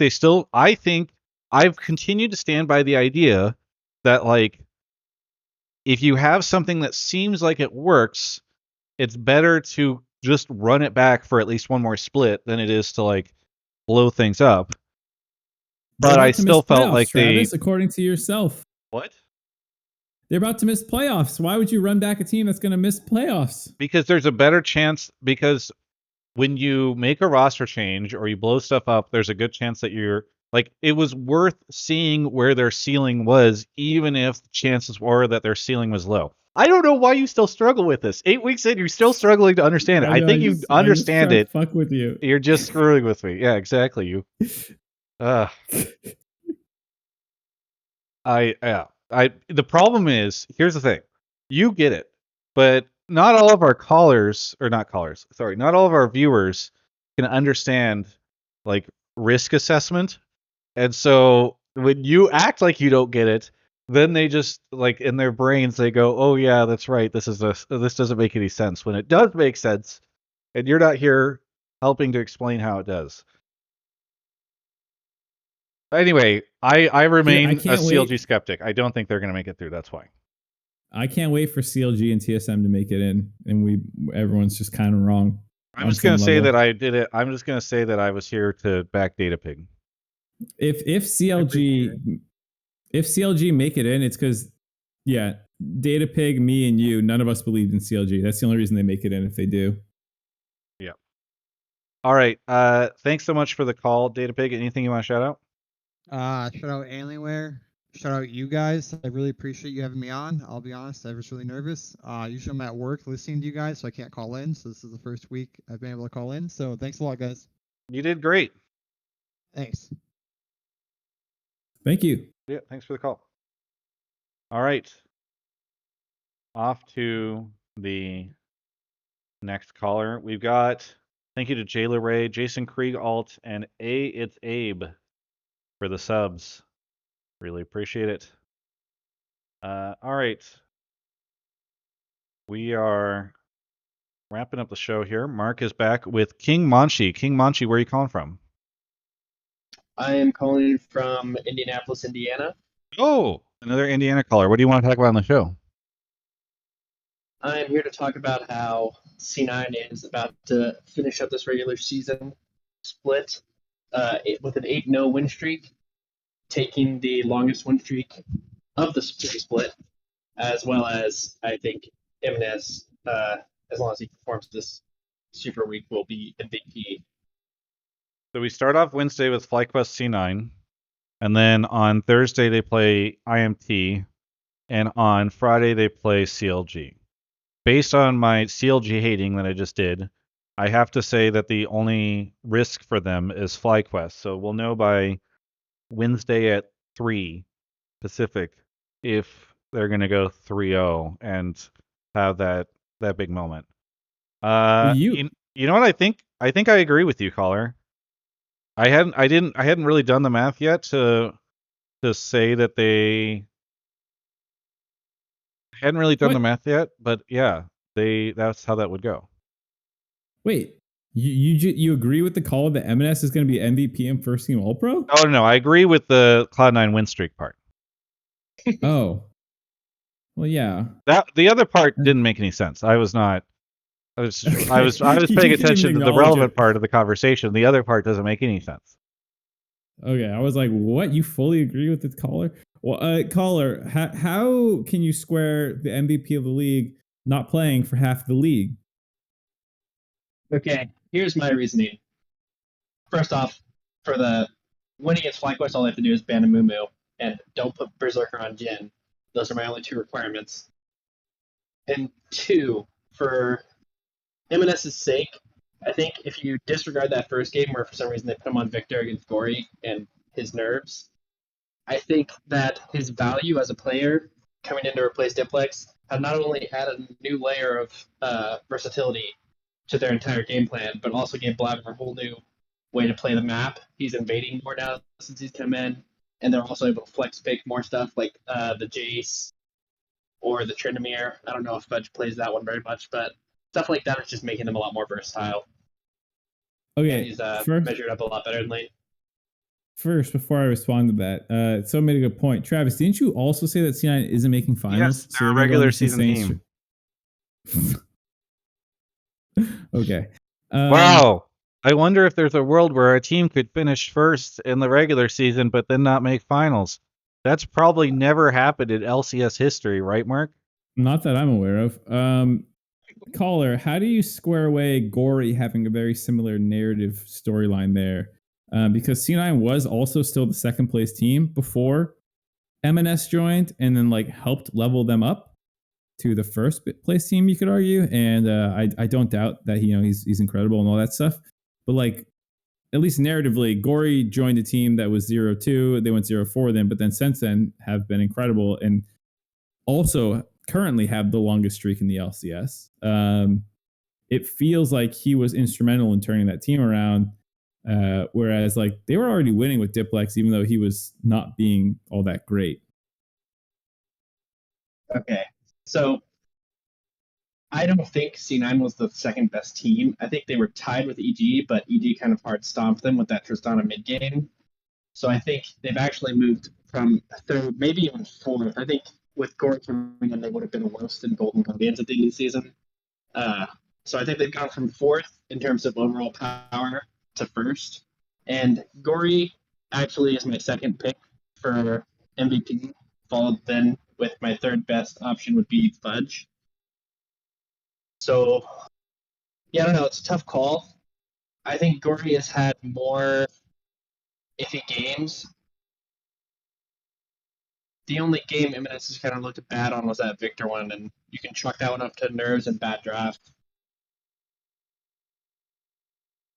I've continued to stand by the idea that like if you have something that seems like it works, it's better to just run it back for at least one more split than it is to like blow things up. But I still felt like Travis, according to yourself. What? They're about to miss playoffs. Why would you run back a team that's going to miss playoffs? Because there's a better chance, because when you make a roster change or you blow stuff up, there's a good chance that you're like, it was worth seeing where their ceiling was, even if the chances were that their ceiling was low. I don't know why you still struggle with this. 8 weeks in, you're still struggling to understand it. I think you understand it. Fuck with you. You're just screwing with me. Yeah, exactly. You. The problem is, here's the thing. You get it, but not all of our not all of our viewers can understand like risk assessment. And so when you act like you don't get it, then they just like in their brains they go, "Oh yeah, that's right. This doesn't make any sense." When it does make sense, and you're not here helping to explain how it does. Anyway, I remain a CLG skeptic. I don't think they're going to make it through. That's why. I can't wait for CLG and TSM to make it in, and everyone's just kind of wrong. I'm just going to say that I did it. I'm just going to say that I was here to back Datapig. If CLG make it in, it's because Datapig, me, and you, none of us believed in CLG. That's the only reason they make it in. If they do. Yeah. All right. Thanks so much for the call, Datapig. Anything you want to shout out? Shout out Alienware. Shout out you guys. I really appreciate you having me on. I'll be honest, I was really nervous. Usually I'm at work listening to you guys, so I can't call in. So this is the first week I've been able to call in. So thanks a lot, guys. You did great. Thanks. Thank you. Yeah, thanks for the call. All right. Off to the next caller. We've got thank you to Jayla Ray, Jason Krieg Alt, and It's Abe for the subs. Really appreciate it. All right. We are wrapping up the show here. Mark is back with King Monchie. King Monchie, where are you calling from? I am calling from Indianapolis, Indiana. Oh, another Indiana caller. What do you want to talk about on the show? I'm here to talk about how C9 is about to finish up this regular season split with an 8-0 win streak, taking the longest win streak of the split, as well as I think M&S, as long as he performs this Super Week, will be MVP. So we start off Wednesday with FlyQuest C9, and then on Thursday they play IMT, and on Friday they play CLG. Based on my CLG hating that I just did, I have to say that the only risk for them is FlyQuest. So we'll know by Wednesday at 3 Pacific if they're going to go 3-0 and have that big moment. You know what I think? I think I agree with you, caller. I hadn't really done the math yet to say that they hadn't really done the math yet, but yeah, that's how that would go. Wait, you agree with the call that M&S is going to be MVP and first team All Pro? Oh no, I agree with the Cloud9 win streak part. Oh, well, yeah. That the other part didn't make any sense. I was paying attention to the relevant part of the conversation. The other part doesn't make any sense. Okay, I was like, what? You fully agree with the caller? Well, caller, how can you square the MVP of the league not playing for half the league? Okay, here's my reasoning. First off, for the winning against FlyQuest, all they have to do is ban a Moo and don't put Berserker on Jin. Those are my only two requirements. And two, for M&S's sake, I think if you disregard that first game where for some reason they put him on Victor against Gori and his nerves, I think that his value as a player coming in to replace Diplex have not only added a new layer of versatility to their entire game plan, but also gave Blabber a whole new way to play the map. He's invading more now since he's come in, and they're also able to flex pick more stuff like the Jace or the Tryndamere. I don't know if Fudge plays that one very much, but stuff like that is just making them a lot more versatile. Okay, and he's measured up a lot better in lane. First, before I respond to that, so made a good point. Travis, didn't you also say that C9 isn't making finals? Yes, they're a regular season team. Okay. Wow. I wonder if there's a world where a team could finish first in the regular season, but then not make finals. That's probably never happened in LCS history, right, Mark? Not that I'm aware of. Caller, how do you square away Gori having a very similar narrative storyline there? Because C9 was also still the second place team before M&S joined, and then like helped level them up to the first place team, you could argue. And I don't doubt that he's incredible and all that stuff. But like, at least narratively, Gori joined a team that was 0-2. They went 0-4 then, but then since then have been incredible and also currently have the longest streak in the LCS. It feels like he was instrumental in turning that team around. Whereas like they were already winning with Diplex, even though he was not being all that great. Okay, so I don't think C9 was the second best team. I think they were tied with EG, but EG kind of hard stomped them with that Tristana mid game. So I think they've actually moved from third, maybe even fourth. I think with Gori coming in, they would have been worse than Golden Guardians at the end of the season. So I think they've gone from fourth in terms of overall power to first. And Gori actually is my second pick for MVP, followed then with my third best option would be Fudge. So, yeah, I don't know. It's a tough call. I think Gori has had more iffy games. The only game M&S has kind of looked bad on was that Victor one, and you can chalk that one up to nerves and bad draft.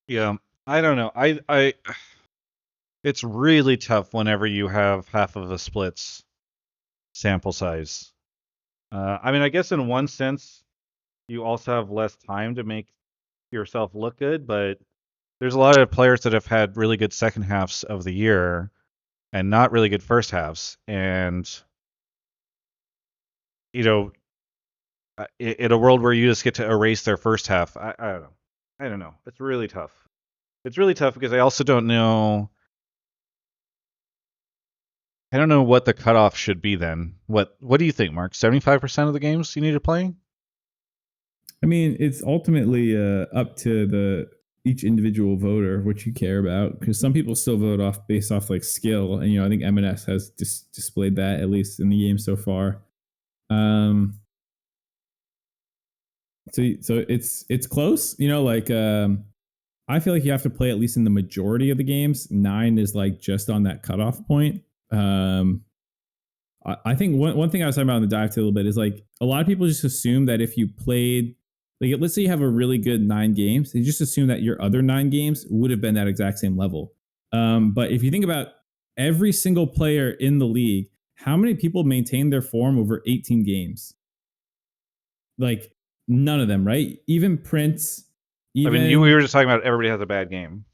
Yeah, I don't know. I it's really tough whenever you have half of a split's sample size. I mean, I guess in one sense, you also have less time to make yourself look good, but there's a lot of players that have had really good second halves of the year and not really good first halves. And, in a world where you just get to erase their first half, I don't know. I don't know. It's really tough. It's really tough because I also don't know. I don't know what the cutoff should be then. What do you think, Mark? 75% of the games you need to play? I mean, it's ultimately up to each individual voter what you care about, because some people still vote based off like skill, and I think M&S has displayed that at least in the game so far. So it's close, I feel like you have to play at least in the majority of the games. 9 is like just on that cutoff point. I think one thing I was talking about in the dive to a little bit is like a lot of people just assume that if you played, like, let's say you have a really good 9 games, they just assume that your other 9 games would have been that exact same level. But if you think about every single player in the league, how many people maintain their form over 18 games? Like none of them, right? Even Prince. I mean, we were just talking about everybody has a bad game.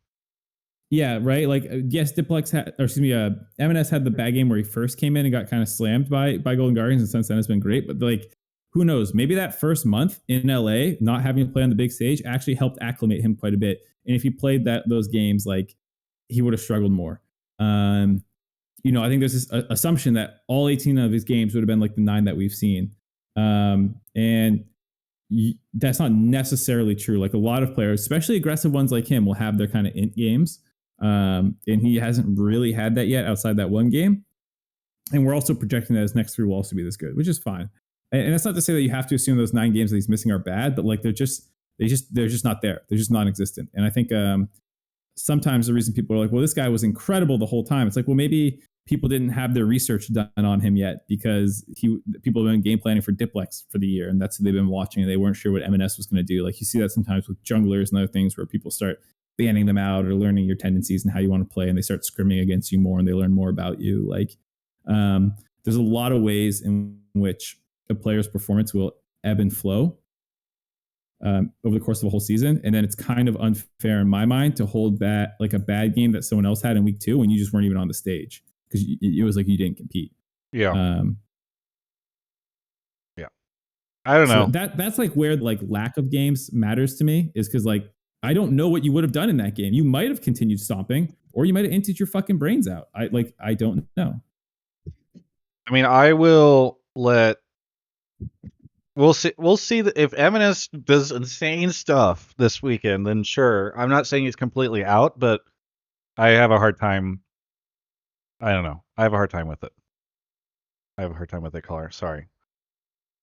Yeah, right. Like, yes, M&S had the bad game where he first came in and got kind of slammed by Golden Guardians, and since then it's been great. But like, who knows? Maybe that first month in LA, not having to play on the big stage, actually helped acclimate him quite a bit. And if he played those games, like, he would have struggled more. I think there's this assumption that all 18 of his games would have been like the 9 that we've seen, and that's not necessarily true. Like, a lot of players, especially aggressive ones like him, will have their kind of int games. And he hasn't really had that yet outside that one game. And we're also projecting that his next 3 will also be this good, which is fine. And that's not to say that you have to assume those 9 games that he's missing are bad, but like they're just not there. They're just non-existent. And I think sometimes the reason people are like, well, this guy was incredible the whole time. It's like, well, maybe people didn't have their research done on him yet, because people have been game planning for Diplex for the year, and that's who they've been watching, and they weren't sure what M&S was going to do. Like, you see that sometimes with junglers and other things where people start banning them out or learning your tendencies and how you want to play, and they start scrimming against you more and they learn more about you. Like, there's a lot of ways in which a player's performance will ebb and flow over the course of a whole season. And then it's kind of unfair in my mind to hold that, like, a bad game that someone else had in week 2 when you just weren't even on the stage, because it was like you didn't compete. Yeah. Yeah. I don't know. That's like where like lack of games matters to me, is because like I don't know what you would have done in that game. You might have continued stomping, or you might have inted your fucking brains out. I don't know. I mean, I will let. We'll see. We'll see that if M&S does insane stuff this weekend, then sure. I'm not saying he's completely out, but I have a hard time. I don't know. I have a hard time with it. I have a hard time with it, caller. Sorry.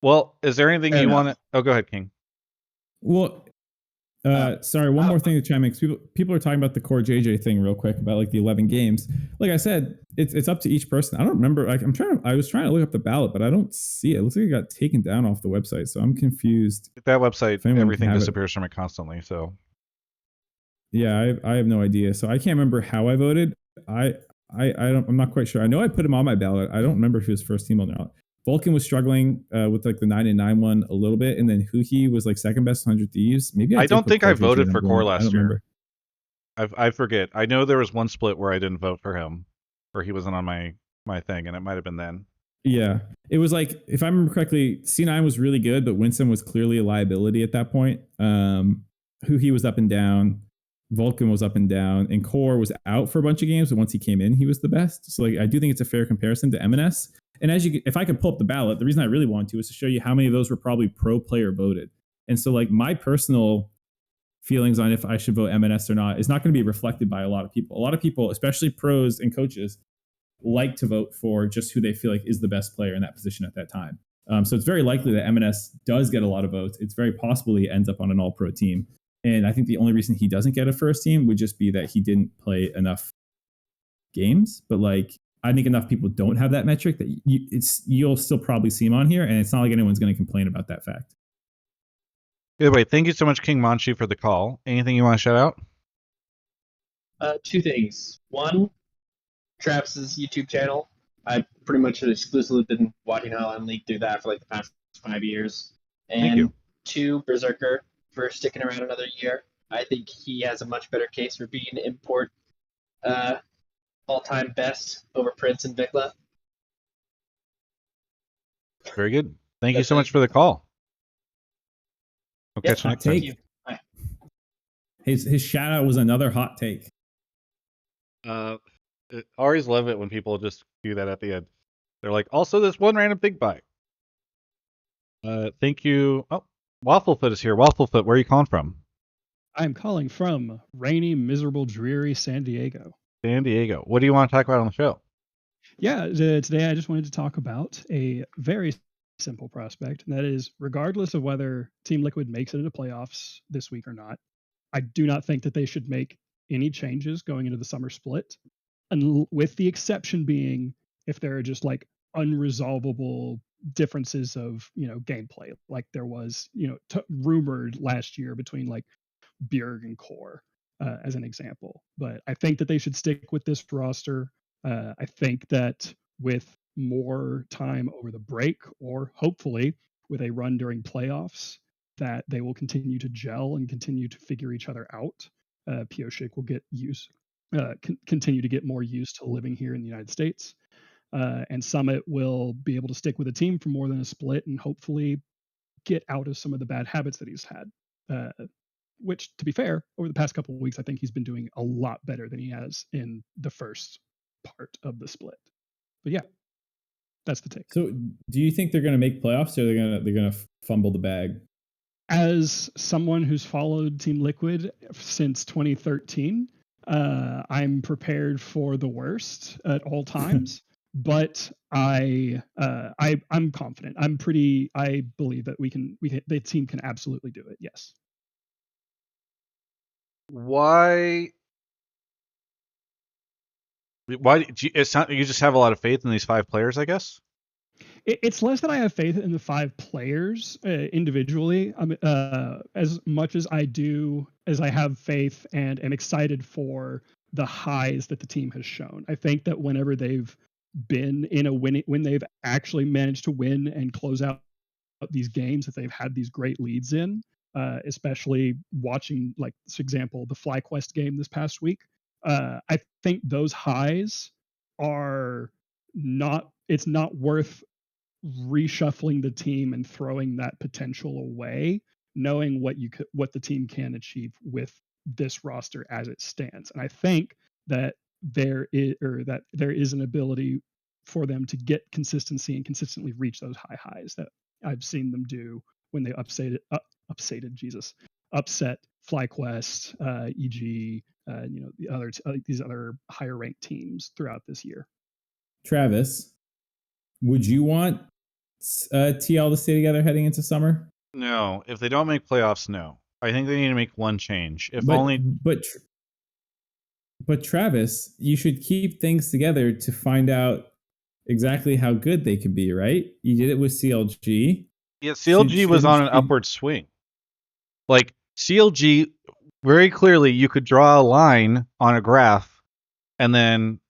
Well, is there anything you want to? Oh, go ahead, King. Well, sorry, one more thing to chime in, because people are talking about the core JJ thing real quick about like the 11 games. Like I said, it's up to each person. I don't remember. Like, I was trying to look up the ballot, but I don't see it. It looks like it got taken down off the website, so I'm confused. That website, everything disappears from it constantly. So yeah, I have no idea. So I can't remember how I voted. I'm not quite sure. I know I put him on my ballot. I don't remember if he was first team or not. Vulcan was struggling with like the 9-9 one a little bit, and then Huhi was like second best 100 Thieves. Maybe I don't think I voted for Core last year. Remember. I forget. I know there was one split where I didn't vote for him, or he wasn't on my thing, and it might have been then. Yeah, it was like, if I remember correctly, C9 was really good, but Winston was clearly a liability at that point. Huhi was up and down. Vulcan was up and down, and Core was out for a bunch of games, but once he came in, he was the best. So like, I do think it's a fair comparison to M&S. And if I could pull up the ballot, the reason I really wanted to is to show you how many of those were probably pro player voted. And so like, my personal feelings on if I should vote M&S or not is not going to be reflected by a lot of people. A lot of people, especially pros and coaches, like to vote for just who they feel like is the best player in that position at that time. So it's very likely that M&S does get a lot of votes. It's very possible he ends up on an all-pro team. And I think the only reason he doesn't get a first team would just be that he didn't play enough games. But like, I think enough people don't have that metric that you'll still probably see him on here, and it's not like anyone's going to complain about that fact. Either way, thank you so much, King Monchie, for the call. Anything you want to shout out? 2 things. One, Travis's YouTube channel. I pretty much exclusively been watching HLL League through that for like the past 5 years. And Thank you. 2, Berserker for sticking around another year. I think he has a much better case for being an import all-time best over Prince and Vikla. Very good. Thank you so much for the call. We'll catch you next time. His shout out was another hot take. I always love it when people just do that at the end. They're like, also this one random thing by. Thank you. Oh, Wafflefoot is here. Wafflefoot, where are you calling from? I'm calling from rainy, miserable, dreary San Diego. San Diego. What do you want to talk about on the show? Yeah, today I just wanted to talk about a very simple prospect, and that is regardless of whether Team Liquid makes it into playoffs this week or not, I do not think that they should make any changes going into the summer split, and with the exception being if there are just like unresolvable differences of gameplay, like there was rumored last year between like Bjerg and Core, as an example. But I think that they should stick with this roster. I think that with more time over the break, or hopefully with a run during playoffs, that they will continue to gel and continue to figure each other out. Pioshik will get continue to get more used to living here in the United States. And Summit will be able to stick with a team for more than a split and hopefully get out of some of the bad habits that he's had. Which, to be fair, over the past couple of weeks, I think he's been doing a lot better than he has in the first part of the split. But yeah, that's the take. So, do you think they're going to make playoffs, or they're going to fumble the bag? As someone who's followed Team Liquid since 2013, I'm prepared for the worst at all times. But I'm confident. I believe that the team can absolutely do it. Yes. Why do you, you just have a lot of faith in these 5 players, I guess? It's less that I have faith in the 5 players individually, as much as I have faith and am excited for the highs that the team has shown. I think that whenever they've been in a when they've actually managed to win and close out these games that they've had these great leads in, especially watching, like, for example, the FlyQuest game this past week. I think those highs are it's not worth reshuffling the team and throwing that potential away, knowing what the team can achieve with this roster as it stands. And I think that there is an ability for them to get consistency and consistently reach those high highs that I've seen them do when they upset FlyQuest, EG, these other higher ranked teams throughout this year. Travis, would you want TL to stay together heading into summer? No. If they don't make playoffs, no. I think they need to make one change. But Travis, you should keep things together to find out exactly how good they can be, right? You did it with CLG. Yeah, CLG was on an upward swing. Like, CLG, very clearly, you could draw a line on a graph, and then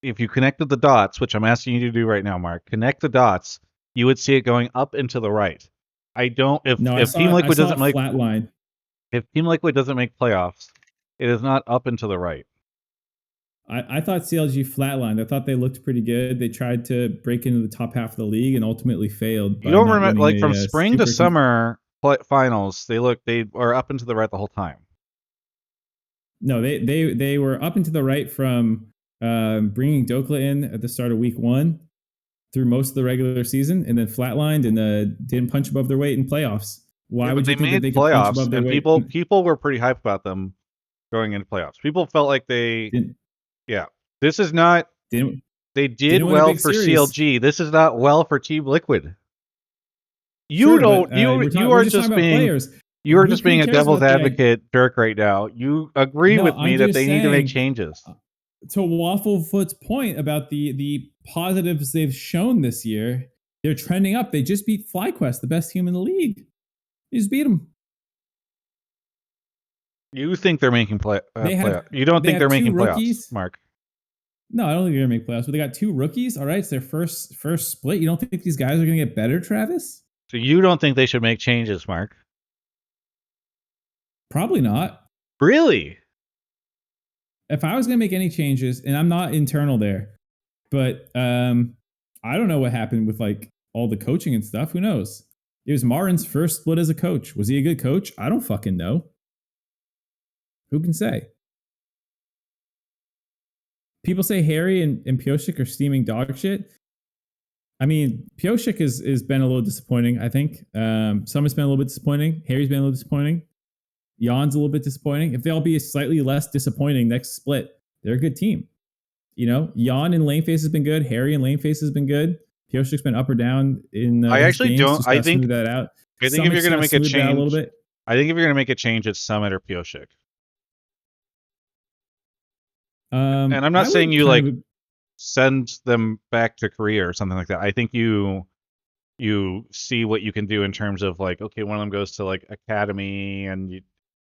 if you connected the dots, which I'm asking you to do right now, Mark, connect the dots, you would see it going up and to the right. If Team Liquid doesn't make flatline. If Team Liquid doesn't make playoffs, it is not up and to the right. I thought CLG flatlined. I thought they looked pretty good. They tried to break into the top half of the league and ultimately failed. You don't remember, like, from spring to summer finals, they were up and to the right the whole time. No, they were up and to the right from bringing Dokla in at the start of week 1 through most of the regular season, and then flatlined and didn't punch above their weight in playoffs. Why would you think that they could punch above their weight? People were pretty hyped about them going into playoffs. People felt like this is not. They did well for CLG. This is not well for Team Liquid. You are just being a devil's advocate jerk right now. You agree with me that they need to make changes. To Wafflefoot's point about the positives they've shown this year, they're trending up. They just beat FlyQuest, the best team in the league. They just beat them. You think they're making playoffs? You don't think they're making playoffs, Mark? No, I don't think they're going to make playoffs. But they got 2 rookies. All right, it's their first split. You don't think these guys are going to get better, Travis? So you don't think they should make changes, Mark? Probably not. Really? If I was going to make any changes, and I'm not internal there, but I don't know what happened with like all the coaching and stuff. Who knows? It was Marin's first split as a coach. Was he a good coach? I don't fucking know. Who can say? People say Harry and Pioshik are steaming dog shit. I mean, Pioshik is been a little disappointing, I think. Summer's been a little bit disappointing. Harry's been a little disappointing. Jan's a little bit disappointing. If they'll be slightly less disappointing next split, they're a good team. Jan in lane phase has been good. Harry in lane phase has been good. Pioshik's been up or down in I actually games. don't. Just I think smooth that out. I think if you're going to make a change, a little bit. I think if you're going to make a change, it's Summit or Pioshik. And I'm not saying you like send them back to Korea or something like that. I think you see what you can do in terms of like, okay, one of them goes to like academy, and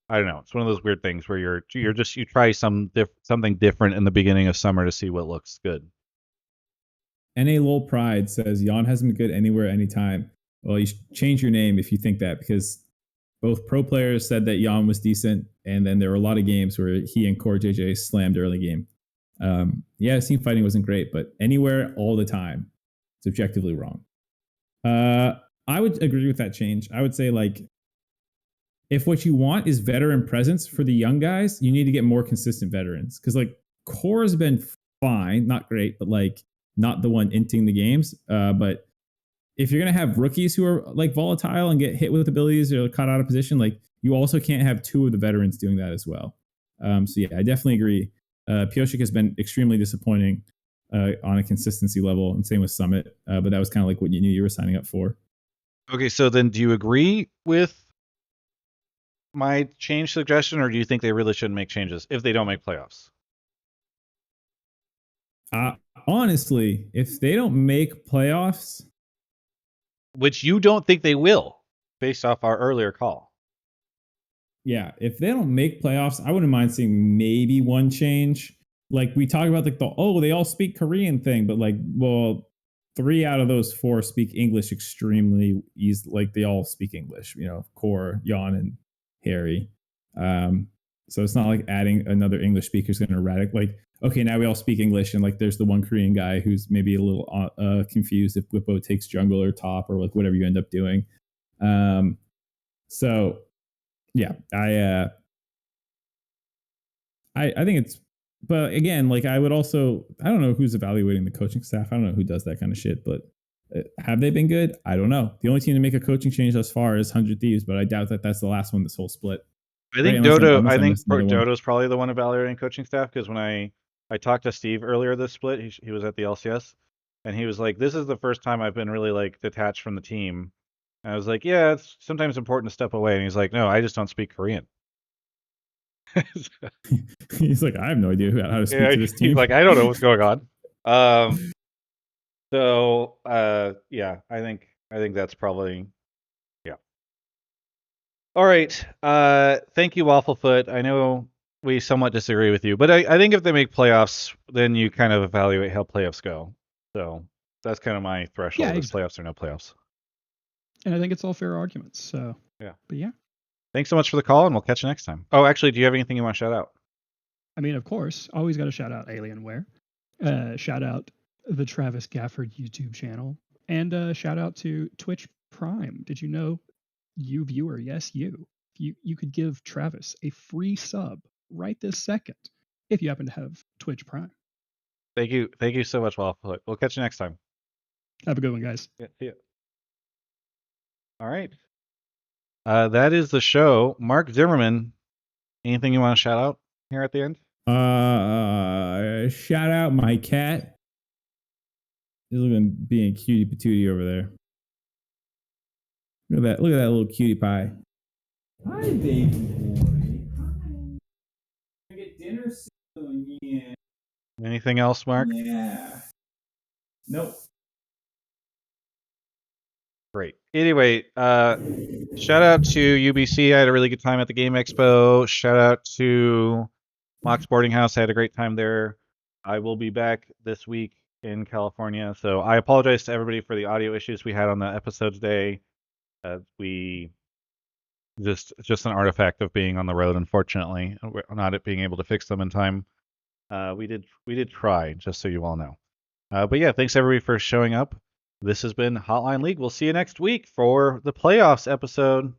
I don't know. It's one of those weird things where you try something different in the beginning of summer to see what looks good. NA Lol Pride says Jan hasn't been good anywhere, anytime. Well, you should change your name if you think that, because both pro players said that Jan was decent, and then there were a lot of games where he and Core JJ slammed early game. Team fighting wasn't great, but anywhere, all the time, it's objectively wrong. I would agree with that change. I would say, like, if what you want is veteran presence for the young guys, you need to get more consistent veterans. Because, like, Core has been fine, not great, but, like, not the one inting the games. But if you're going to have rookies who are, like, volatile and get hit with abilities or caught out of position, like, you also can't have two of the veterans doing that as well. So, yeah, I definitely agree. Pioshik has been extremely disappointing on a consistency level, and same with Summit. But that was kind of like what you knew you were signing up for. Okay, so then do you agree with my change suggestion, or do you think they really shouldn't make changes if they don't make playoffs? Honestly, if they don't make playoffs, which you don't think they will, based off our earlier call. Yeah, if they don't make playoffs, I wouldn't mind seeing maybe one change. Like, we talk about, like, they all speak Korean thing, but, like, well, 3 out of those 4 speak English extremely easy. Like, they all speak English, Core, Jan, and Harry. So it's not like adding another English speaker is going to eradicate. Like, okay, now we all speak English, and, like, there's the one Korean guy who's maybe a little confused if Whippo takes jungle or top or, like, whatever you end up doing. So yeah, I think it's, but again, like, I would also, I don't know who's evaluating the coaching staff. I don't know who does that kind of shit, but have they been good? I don't know. The only team to make a coaching change thus far is 100 Thieves, but I doubt that that's the last one this whole split. I think Dodo's probably the one evaluating coaching staff, because when I talked to Steve earlier this split, he was at the LCS, and he was like, this is the first time I've been really, like, detached from the team. And I was like, yeah, it's sometimes important to step away. And he's like, no, I just don't speak Korean. He's like, I have no idea how to speak to this team. He's like, I don't know what's going on. So yeah, I think that's probably, yeah. All right. Thank you, Wafflefoot. I know we somewhat disagree with you, but I think if they make playoffs, then you kind of evaluate how playoffs go. So that's kind of my threshold. Yeah, is playoffs or no playoffs. And I think it's all fair arguments. So yeah. But yeah. Thanks so much for the call, and we'll catch you next time. Oh, actually, do you have anything you want to shout out? I mean, of course, always got to shout out Alienware. Shout out the Travis Gafford YouTube channel, and shout out to Twitch Prime. Did you know, you viewer, yes, you could give Travis a free sub right this second if you happen to have Twitch Prime. Thank you so much, Wafflefoot. We'll catch you next time. Have a good one, guys. Yeah, see ya. All right. That is the show. Mark Zimmerman, anything you want to shout out here at the end? Shout out my cat. He's being cutie patootie over there. Look at that little cutie pie. Hi, baby boy. Hi. I get dinner soon. Yeah. Anything else, Mark? Yeah. Nope. Great. Anyway, shout out to UBC. I had a really good time at the Game Expo. Shout out to Mox Boarding House. I had a great time there. I will be back this week in California. So I apologize to everybody for the audio issues we had on the episode today. We just an artifact of being on the road, unfortunately, not being able to fix them in time. We did try, just so you all know. But yeah, thanks everybody for showing up. This has been Hotline League. We'll see you next week for the playoffs episode.